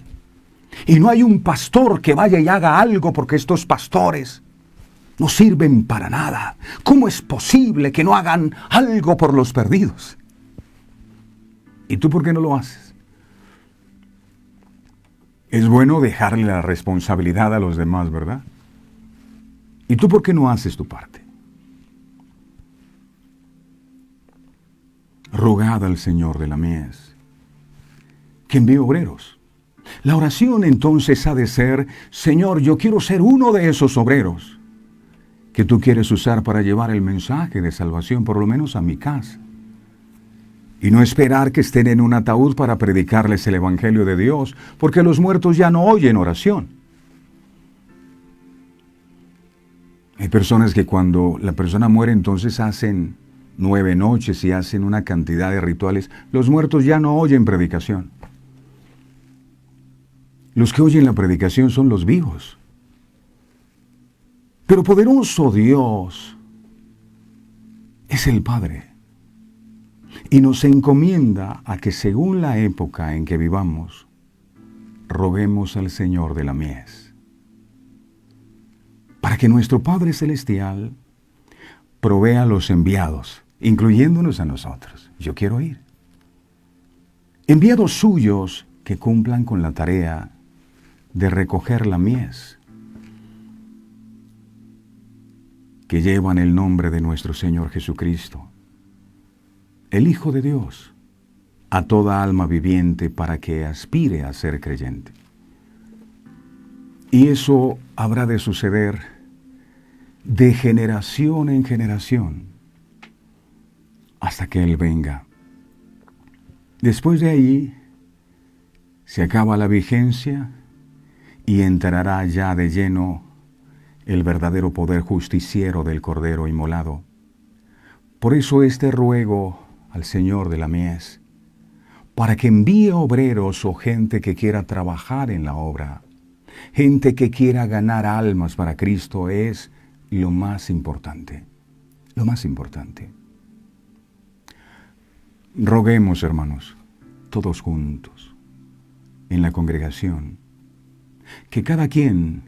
Y no hay un pastor que vaya y haga algo, porque estos pastores no sirven para nada. ¿Cómo es posible que no hagan algo por los perdidos? ¿Y tú por qué no lo haces? Es bueno dejarle la responsabilidad a los demás, ¿verdad? ¿Y tú por qué no haces tu parte? Rogad al Señor de la mies que envíe obreros. La oración entonces ha de ser: Señor, yo quiero ser uno de esos obreros que tú quieres usar para llevar el mensaje de salvación, por lo menos a mi casa. Y no esperar que estén en un ataúd para predicarles el Evangelio de Dios, porque los muertos ya no oyen oración. Hay personas que cuando la persona muere entonces hacen 9 noches y hacen una cantidad de rituales. Los muertos ya no oyen predicación. Los que oyen la predicación son los vivos. Pero poderoso Dios es el Padre. Y nos encomienda a que según la época en que vivamos, roguemos al Señor de la mies, para que nuestro Padre Celestial provea los enviados, incluyéndonos a nosotros. Yo quiero ir. Enviados suyos que cumplan con la tarea de recoger la mies, que llevan el nombre de nuestro Señor Jesucristo, el Hijo de Dios, a toda alma viviente para que aspire a ser creyente. Y eso habrá de suceder de generación en generación hasta que Él venga. Después de ahí se acaba la vigencia y entrará ya de lleno el verdadero poder justiciero del Cordero inmolado. Por eso este ruego al Señor de la mies, para que envíe obreros o gente que quiera trabajar en la obra, gente que quiera ganar almas para Cristo, es lo más importante. Lo más importante. Roguemos, hermanos, todos juntos, en la congregación, que cada quien,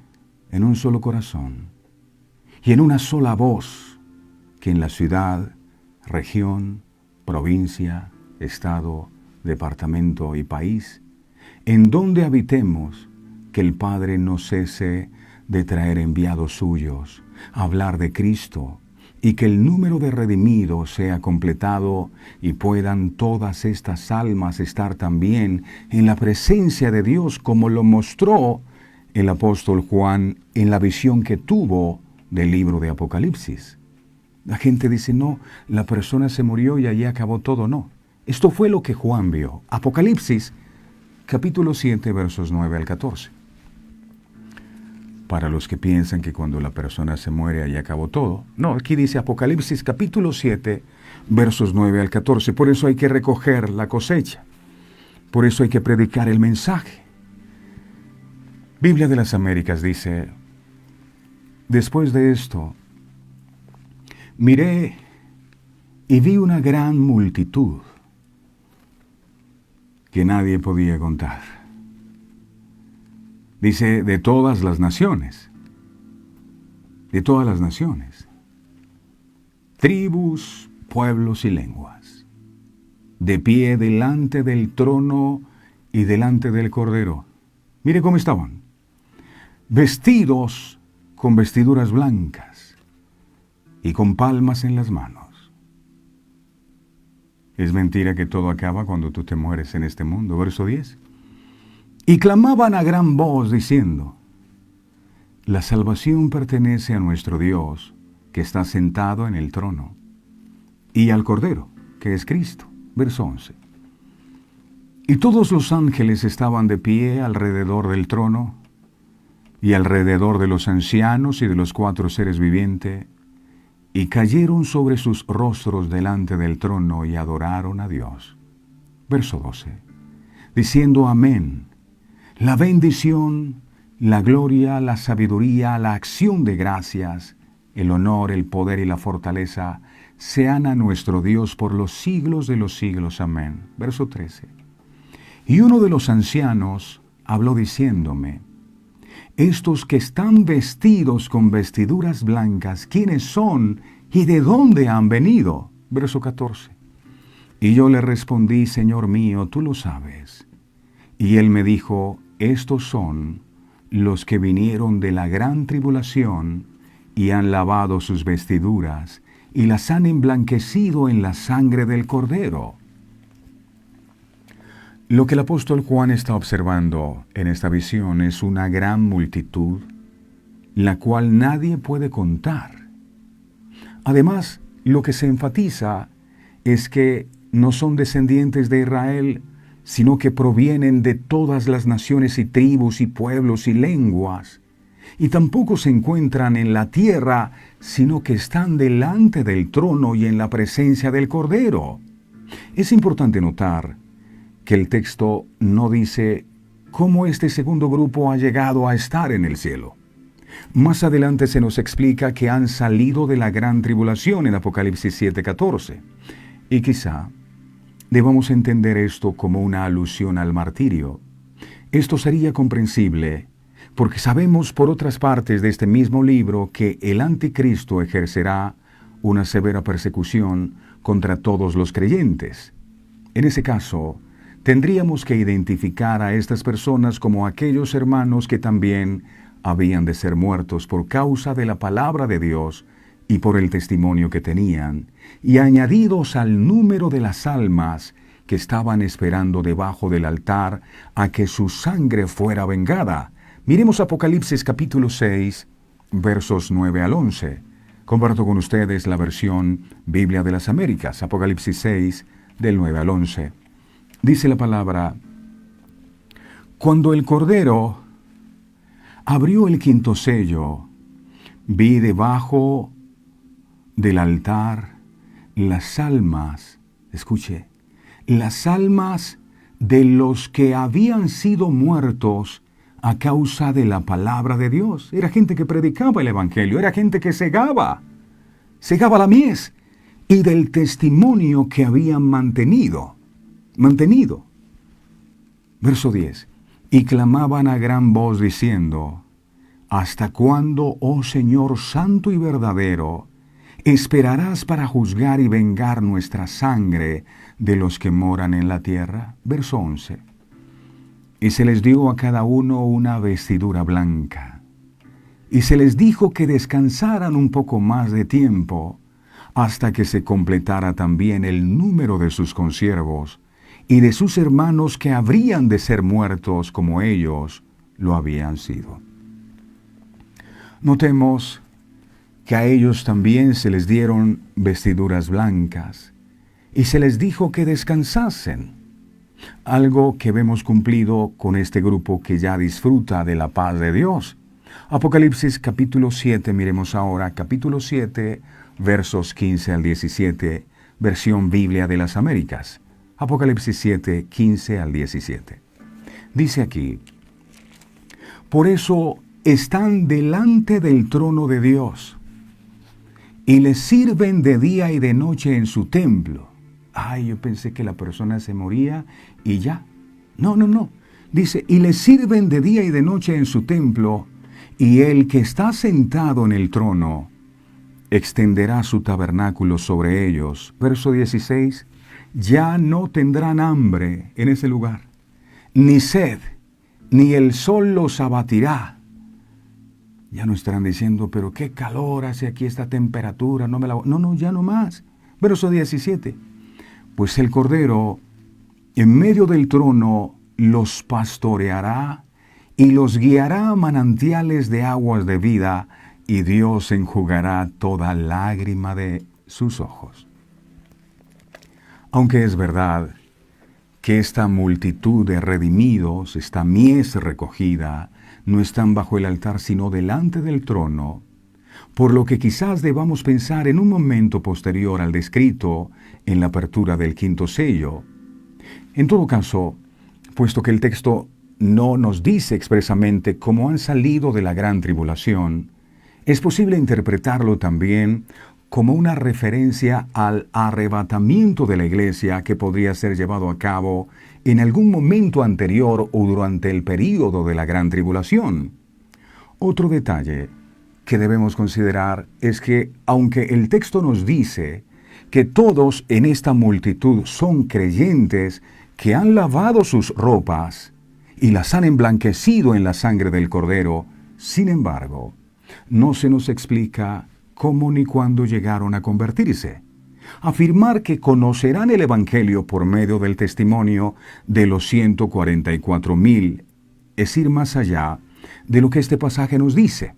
en un solo corazón y en una sola voz, que en la ciudad, región, provincia, estado, departamento y país, en donde habitemos, que el Padre no cese de traer enviados suyos, a hablar de Cristo, y que el número de redimidos sea completado y puedan todas estas almas estar también en la presencia de Dios, como lo mostró el apóstol Juan en la visión que tuvo del libro de Apocalipsis. La gente dice, no, la persona se murió y allí acabó todo. No, esto fue lo que Juan vio. Apocalipsis, capítulo 7, versos 9 al 14. Para los que piensan que cuando la persona se muere allí acabó todo. No, aquí dice Apocalipsis, capítulo 7, versos 9 al 14. Por eso hay que recoger la cosecha. Por eso hay que predicar el mensaje. Biblia de las Américas dice, después de esto, miré y vi una gran multitud que nadie podía contar. Dice, de todas las naciones, tribus, pueblos y lenguas, de pie delante del trono y delante del Cordero. Mire cómo estaban, vestidos con vestiduras blancas y con palmas en las manos. Es mentira que todo acaba cuando tú te mueres en este mundo. Verso 10. Y clamaban a gran voz diciendo, la salvación pertenece a nuestro Dios, que está sentado en el trono, y al Cordero, que es Cristo. Verso 11. Y todos los ángeles estaban de pie alrededor del trono, y alrededor de los ancianos y de los 4 seres vivientes, y cayeron sobre sus rostros delante del trono y adoraron a Dios. Verso 12. Diciendo amén. La bendición, la gloria, la sabiduría, la acción de gracias, el honor, el poder y la fortaleza sean a nuestro Dios por los siglos de los siglos. Amén. Verso 13. Y uno de los ancianos habló diciéndome, estos que están vestidos con vestiduras blancas, ¿quiénes son y de dónde han venido? Verso 14. Y yo le respondí, Señor mío, tú lo sabes. Y él me dijo, estos son los que vinieron de la gran tribulación y han lavado sus vestiduras y las han emblanquecido en la sangre del Cordero. Lo que el apóstol Juan está observando en esta visión es una gran multitud, la cual nadie puede contar. Además, lo que se enfatiza es que no son descendientes de Israel, sino que provienen de todas las naciones y tribus y pueblos y lenguas, y tampoco se encuentran en la tierra, sino que están delante del trono y en la presencia del Cordero. Es importante notar que el texto no dice cómo este segundo grupo ha llegado a estar en el cielo. Más adelante se nos explica que han salido de la gran tribulación en Apocalipsis 7:14, y quizá debamos entender esto como una alusión al martirio. Esto sería comprensible porque sabemos por otras partes de este mismo libro que el anticristo ejercerá una severa persecución contra todos los creyentes. En ese caso, tendríamos que identificar a estas personas como aquellos hermanos que también habían de ser muertos por causa de la palabra de Dios y por el testimonio que tenían, y añadidos al número de las almas que estaban esperando debajo del altar a que su sangre fuera vengada. Miremos Apocalipsis capítulo 6, versos 9 al 11. Comparto con ustedes la versión Biblia de las Américas, Apocalipsis 6, del 9 al 11. Dice la palabra, cuando el Cordero abrió el quinto sello, vi debajo del altar las almas, escuche, las almas de los que habían sido muertos a causa de la palabra de Dios. Era gente que predicaba el Evangelio, era gente que segaba la mies, y del testimonio que habían mantenido. Verso 10. Y clamaban a gran voz diciendo: ¿Hasta cuándo, oh Señor santo y verdadero, esperarás para juzgar y vengar nuestra sangre de los que moran en la tierra? Verso 11. Y se les dio a cada uno una vestidura blanca, y se les dijo que descansaran un poco más de tiempo, hasta que se completara también el número de sus consiervos y de sus hermanos que habrían de ser muertos como ellos lo habían sido. Notemos que a ellos también se les dieron vestiduras blancas y se les dijo que descansasen, algo que vemos cumplido con este grupo que ya disfruta de la paz de Dios. Apocalipsis capítulo 7, miremos ahora, capítulo 7, versos 15 al 17, versión Biblia de las Américas. Apocalipsis 7, 15 al 17. Dice aquí: por eso están delante del trono de Dios, y le sirven de día y de noche en su templo. Ay, yo pensé que la persona se moría y ya. No. Dice, y le sirven de día y de noche en su templo, y el que está sentado en el trono extenderá su tabernáculo sobre ellos. Verso 16, ya no tendrán hambre en ese lugar, ni sed, ni el sol los abatirá. Ya no estarán diciendo, pero qué calor hace aquí esta temperatura, no, ya no más. Verso 17, pues el Cordero en medio del trono los pastoreará y los guiará a manantiales de aguas de vida, y Dios enjugará toda lágrima de sus ojos. Aunque es verdad que esta multitud de redimidos, esta mies recogida, no están bajo el altar sino delante del trono, por lo que quizás debamos pensar en un momento posterior al descrito en la apertura del quinto sello. En todo caso, puesto que el texto no nos dice expresamente cómo han salido de la gran tribulación, es posible interpretarlo también como una referencia al arrebatamiento de la iglesia que podría ser llevado a cabo en algún momento anterior o durante el período de la gran tribulación. Otro detalle que debemos considerar es que, aunque el texto nos dice que todos en esta multitud son creyentes que han lavado sus ropas y las han emblanquecido en la sangre del Cordero, sin embargo, no se nos explica cómo ni cuándo llegaron a convertirse. Afirmar que conocerán el Evangelio por medio del testimonio de los 144,000 es ir más allá de lo que este pasaje nos dice.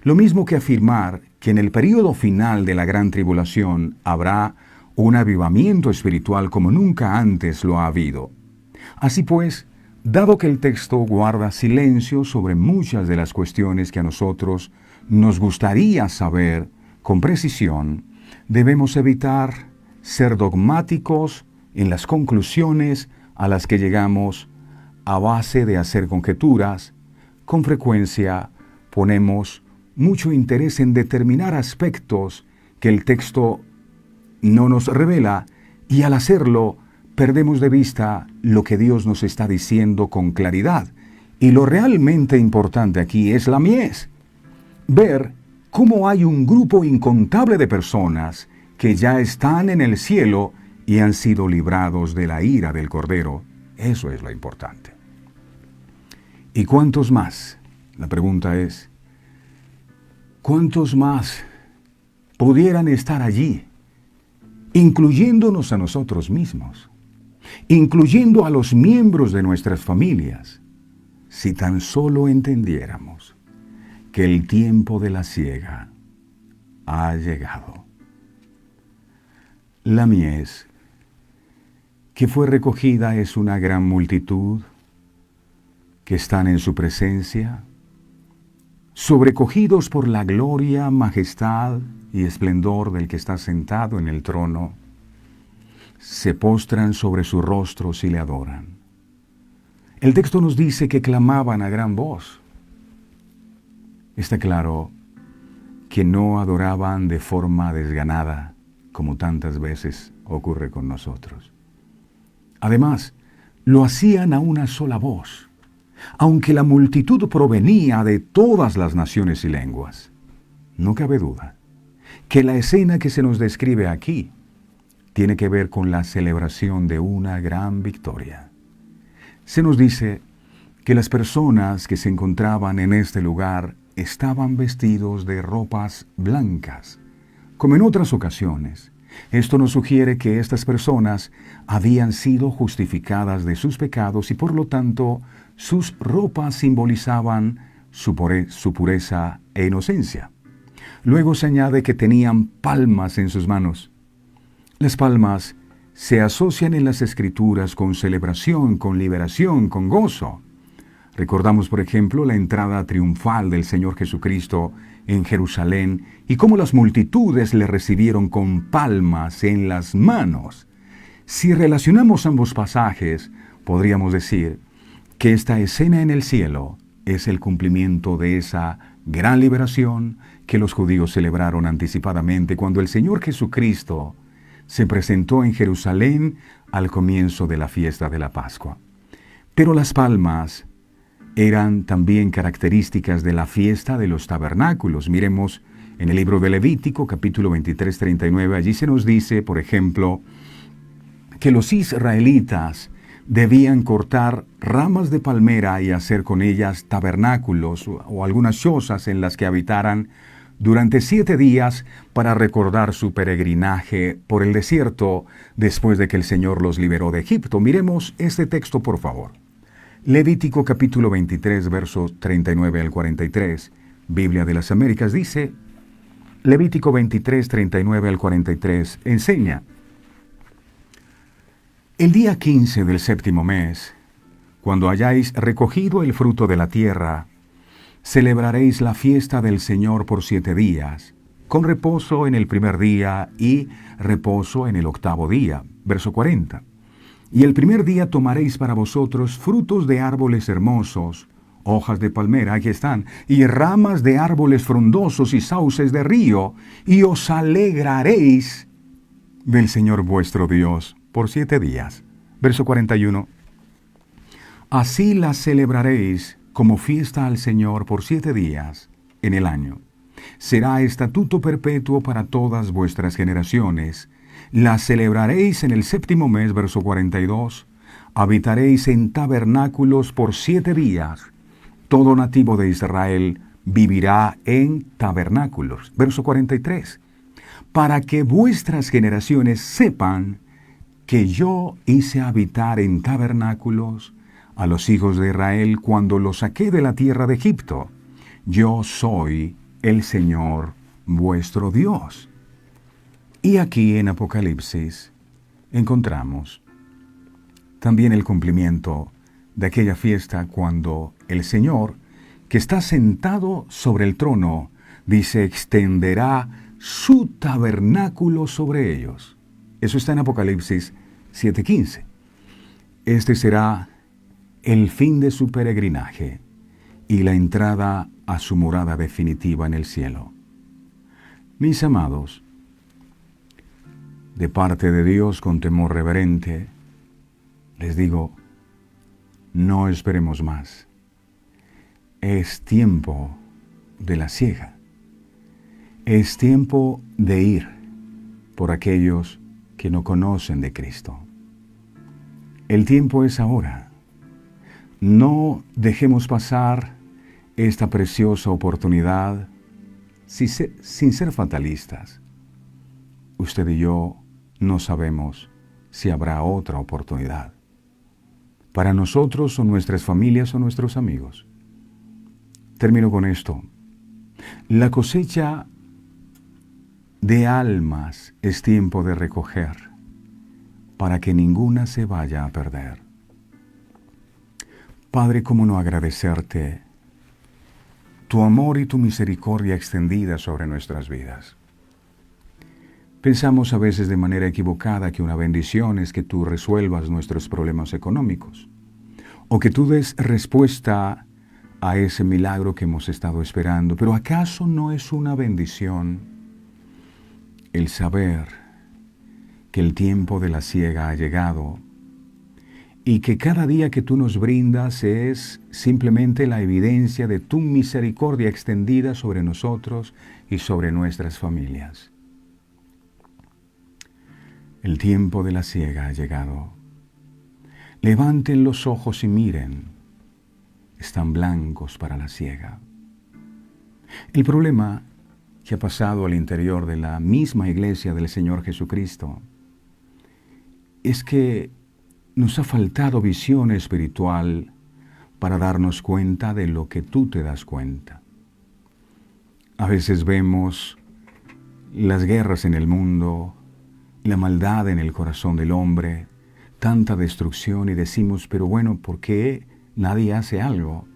Lo mismo que afirmar que en el período final de la gran tribulación habrá un avivamiento espiritual como nunca antes lo ha habido. Así pues, dado que el texto guarda silencio sobre muchas de las cuestiones que a nosotros nos gustaría saber con precisión, debemos evitar ser dogmáticos en las conclusiones a las que llegamos a base de hacer conjeturas. Con frecuencia ponemos mucho interés en determinar aspectos que el texto no nos revela, y al hacerlo perdemos de vista lo que Dios nos está diciendo con claridad. Y lo realmente importante aquí es la mies. Ver cómo hay un grupo incontable de personas que ya están en el cielo y han sido librados de la ira del Cordero. Eso es lo importante. ¿Y cuántos más? La pregunta es, ¿cuántos más pudieran estar allí, incluyéndonos a nosotros mismos, incluyendo a los miembros de nuestras familias, si tan solo entendiéramos que el tiempo de la siega ha llegado? La mies que fue recogida es una gran multitud que están en su presencia, sobrecogidos por la gloria, majestad y esplendor del que está sentado en el trono, se postran sobre sus rostros y le adoran. El texto nos dice que clamaban a gran voz. Está claro que no adoraban de forma desganada, como tantas veces ocurre con nosotros. Además, lo hacían a una sola voz, aunque la multitud provenía de todas las naciones y lenguas. No cabe duda que la escena que se nos describe aquí tiene que ver con la celebración de una gran victoria. Se nos dice que las personas que se encontraban en este lugar estaban vestidos de ropas blancas, como en otras ocasiones. Esto nos sugiere que estas personas habían sido justificadas de sus pecados y por lo tanto sus ropas simbolizaban su pureza e inocencia. Luego se añade que tenían palmas en sus manos. Las palmas se asocian en las Escrituras con celebración, con liberación, con gozo. Recordamos, por ejemplo, la entrada triunfal del Señor Jesucristo en Jerusalén y cómo las multitudes le recibieron con palmas en las manos. Si relacionamos ambos pasajes, podríamos decir que esta escena en el cielo es el cumplimiento de esa gran liberación que los judíos celebraron anticipadamente cuando el Señor Jesucristo se presentó en Jerusalén al comienzo de la fiesta de la Pascua. Pero las palmas eran también características de la fiesta de los tabernáculos. Miremos en el libro de Levítico, capítulo 23, 39, allí se nos dice, por ejemplo, que los israelitas debían cortar ramas de palmera y hacer con ellas tabernáculos o algunas chozas en las que habitaran durante 7 días para recordar su peregrinaje por el desierto después de que el Señor los liberó de Egipto. Miremos este texto, por favor. Levítico capítulo 23, versos 39 al 43, Biblia de las Américas, dice, Levítico 23, 39 al 43, enseña: el día 15 del 7º mes, cuando hayáis recogido el fruto de la tierra, celebraréis la fiesta del Señor por 7 días, con reposo en el primer día y reposo en el 8º día. Verso 40. Y el primer día tomaréis para vosotros frutos de árboles hermosos, hojas de palmera, aquí están, y ramas de árboles frondosos y sauces de río, y os alegraréis del Señor vuestro Dios por 7 días. Verso 41. Así la celebraréis como fiesta al Señor por 7 días en el año. Será estatuto perpetuo para todas vuestras generaciones. La celebraréis en el 7º mes, verso 42. Habitaréis en tabernáculos por 7 días. Todo nativo de Israel vivirá en tabernáculos. Verso 43. Para que vuestras generaciones sepan que yo hice habitar en tabernáculos a los hijos de Israel cuando los saqué de la tierra de Egipto. Yo soy el Señor vuestro Dios. Y aquí en Apocalipsis encontramos también el cumplimiento de aquella fiesta cuando el Señor, que está sentado sobre el trono, dice, extenderá su tabernáculo sobre ellos. Eso está en Apocalipsis 7:15. Este será el fin de su peregrinaje y la entrada a su morada definitiva en el cielo. Mis amados, de parte de Dios, con temor reverente, les digo, no esperemos más. Es tiempo de la siega. Es tiempo de ir por aquellos que no conocen de Cristo. El tiempo es ahora. No dejemos pasar esta preciosa oportunidad sin ser fatalistas. Usted y yo no sabemos si habrá otra oportunidad para nosotros o nuestras familias o nuestros amigos. Termino con esto. La cosecha de almas es tiempo de recoger para que ninguna se vaya a perder. Padre, ¿cómo no agradecerte tu amor y tu misericordia extendida sobre nuestras vidas? Pensamos a veces de manera equivocada que una bendición es que tú resuelvas nuestros problemas económicos o que tú des respuesta a ese milagro que hemos estado esperando. Pero ¿acaso no es una bendición el saber que el tiempo de la siega ha llegado y que cada día que tú nos brindas es simplemente la evidencia de tu misericordia extendida sobre nosotros y sobre nuestras familias. El tiempo de la siega ha llegado. Levanten los ojos y miren, están blancos para la siega. El problema que ha pasado al interior de la misma iglesia del Señor Jesucristo es que nos ha faltado visión espiritual para darnos cuenta de lo que tú te das cuenta. A veces vemos las guerras en el mundo, la maldad en el corazón del hombre, tanta destrucción y decimos, pero bueno, ¿por qué nadie hace algo?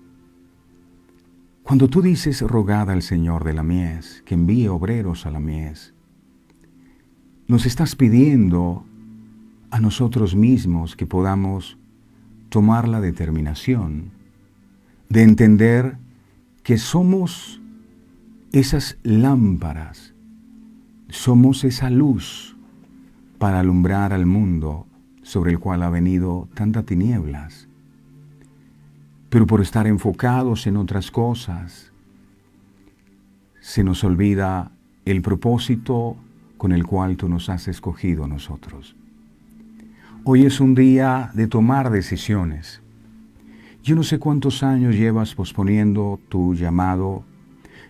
Cuando tú dices, rogad al Señor de la mies, que envíe obreros a la mies, nos estás pidiendo a nosotros mismos que podamos tomar la determinación de entender que somos esas lámparas, somos esa luz para alumbrar al mundo sobre el cual ha venido tantas tinieblas. Pero por estar enfocados en otras cosas, se nos olvida el propósito con el cual tú nos has escogido a nosotros. Hoy es un día de tomar decisiones. Yo no sé cuántos años llevas posponiendo tu llamado.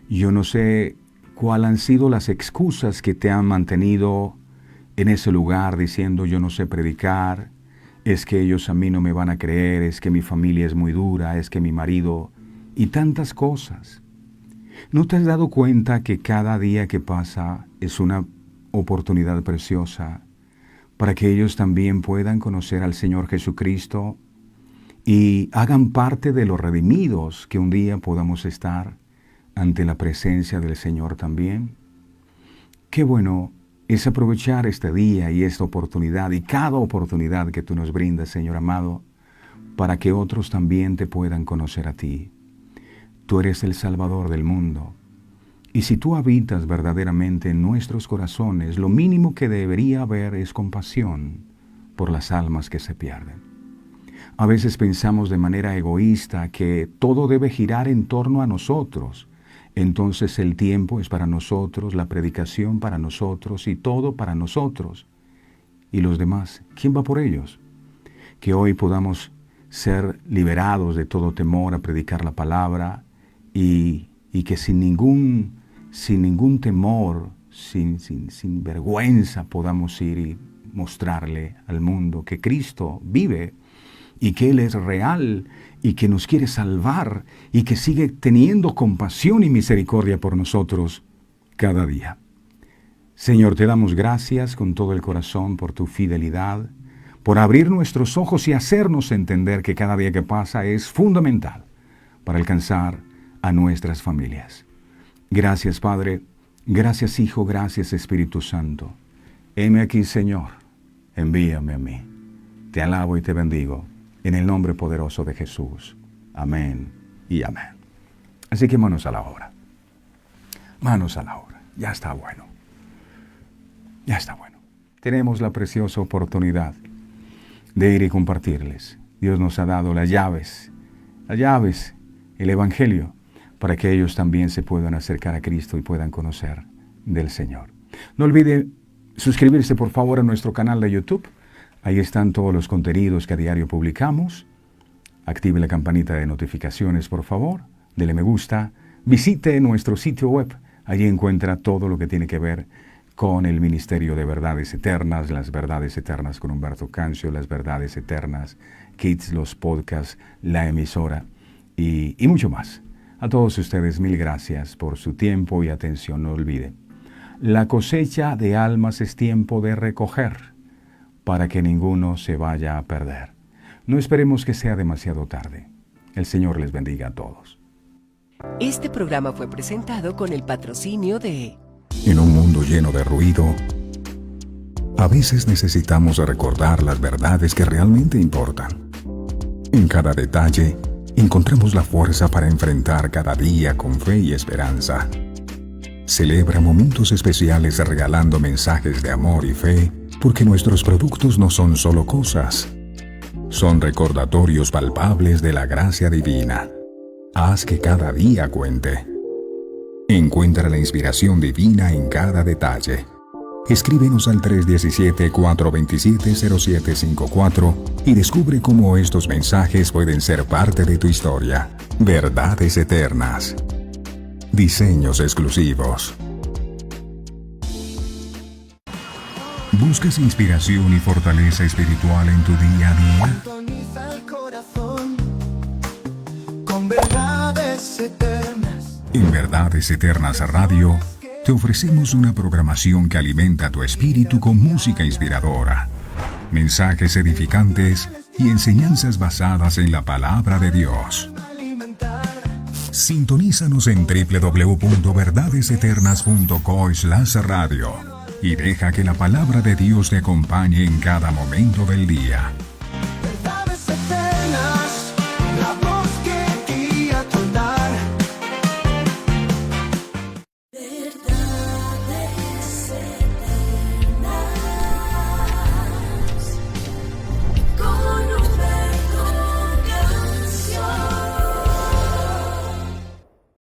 Yo no sé cuáles han sido las excusas que te han mantenido en ese lugar diciendo yo no sé predicar, es que ellos a mí no me van a creer, es que mi familia es muy dura, es que mi marido y tantas cosas. ¿No te has dado cuenta que cada día que pasa es una oportunidad preciosa para que ellos también puedan conocer al Señor Jesucristo y hagan parte de los redimidos que un día podamos estar ante la presencia del Señor también? Qué bueno es aprovechar este día y esta oportunidad y cada oportunidad que tú nos brindas, Señor amado, para que otros también te puedan conocer a ti. Tú eres el Salvador del mundo. Y si tú habitas verdaderamente en nuestros corazones, lo mínimo que debería haber es compasión por las almas que se pierden. A veces pensamos de manera egoísta que todo debe girar en torno a nosotros. Entonces el tiempo es para nosotros, la predicación para nosotros y todo para nosotros. ¿Y los demás? ¿Quién va por ellos? Que hoy podamos ser liberados de todo temor a predicar la palabra y que sin ningún temor, sin vergüenza podamos ir y mostrarle al mundo que Cristo vive y que Él es real y que nos quiere salvar y que sigue teniendo compasión y misericordia por nosotros cada día. Señor, te damos gracias con todo el corazón por tu fidelidad, por abrir nuestros ojos y hacernos entender que cada día que pasa es fundamental para alcanzar a nuestras familias. Gracias, Padre. Gracias, Hijo. Gracias, Espíritu Santo. Heme aquí, Señor. Envíame a mí. Te alabo y te bendigo. En el nombre poderoso de Jesús. Amén y amén. Así que manos a la obra. Manos a la obra. Ya está bueno. Ya está bueno. Tenemos la preciosa oportunidad de ir y compartirles. Dios nos ha dado las llaves, el Evangelio, para que ellos también se puedan acercar a Cristo y puedan conocer del Señor. No olvide suscribirse por favor a nuestro canal de YouTube. Ahí están todos los contenidos que a diario publicamos. Active la campanita de notificaciones, por favor. Dele me gusta. Visite nuestro sitio web. Allí encuentra todo lo que tiene que ver con el Ministerio de Verdades Eternas, las Verdades Eternas con Humberto Cancio, las Verdades Eternas, Kids, los podcasts, la emisora y mucho más. A todos ustedes, mil gracias por su tiempo y atención. No olvide, la cosecha de almas es tiempo de recoger, para que ninguno se vaya a perder. No esperemos que sea demasiado tarde. El Señor les bendiga a todos. Este programa fue presentado con el patrocinio de... En un mundo lleno de ruido, a veces necesitamos recordar las verdades que realmente importan. En cada detalle, encontremos la fuerza para enfrentar cada día con fe y esperanza. Celebra momentos especiales regalando mensajes de amor y fe porque nuestros productos no son solo cosas, son recordatorios palpables de la gracia divina. Haz que cada día cuente. Encuentra la inspiración divina en cada detalle. Escríbenos al 317-427-0754 y descubre cómo estos mensajes pueden ser parte de tu historia. Verdades eternas. Diseños exclusivos. ¿Buscas inspiración y fortaleza espiritual en tu día a día? Sintoniza el corazón con verdades eternas. En Verdades Eternas Radio, te ofrecemos una programación que alimenta tu espíritu con música inspiradora, mensajes edificantes y enseñanzas basadas en la palabra de Dios. Sintonízanos en www.verdadeseternas.co/radio y deja que la palabra de Dios te acompañe en cada momento del día.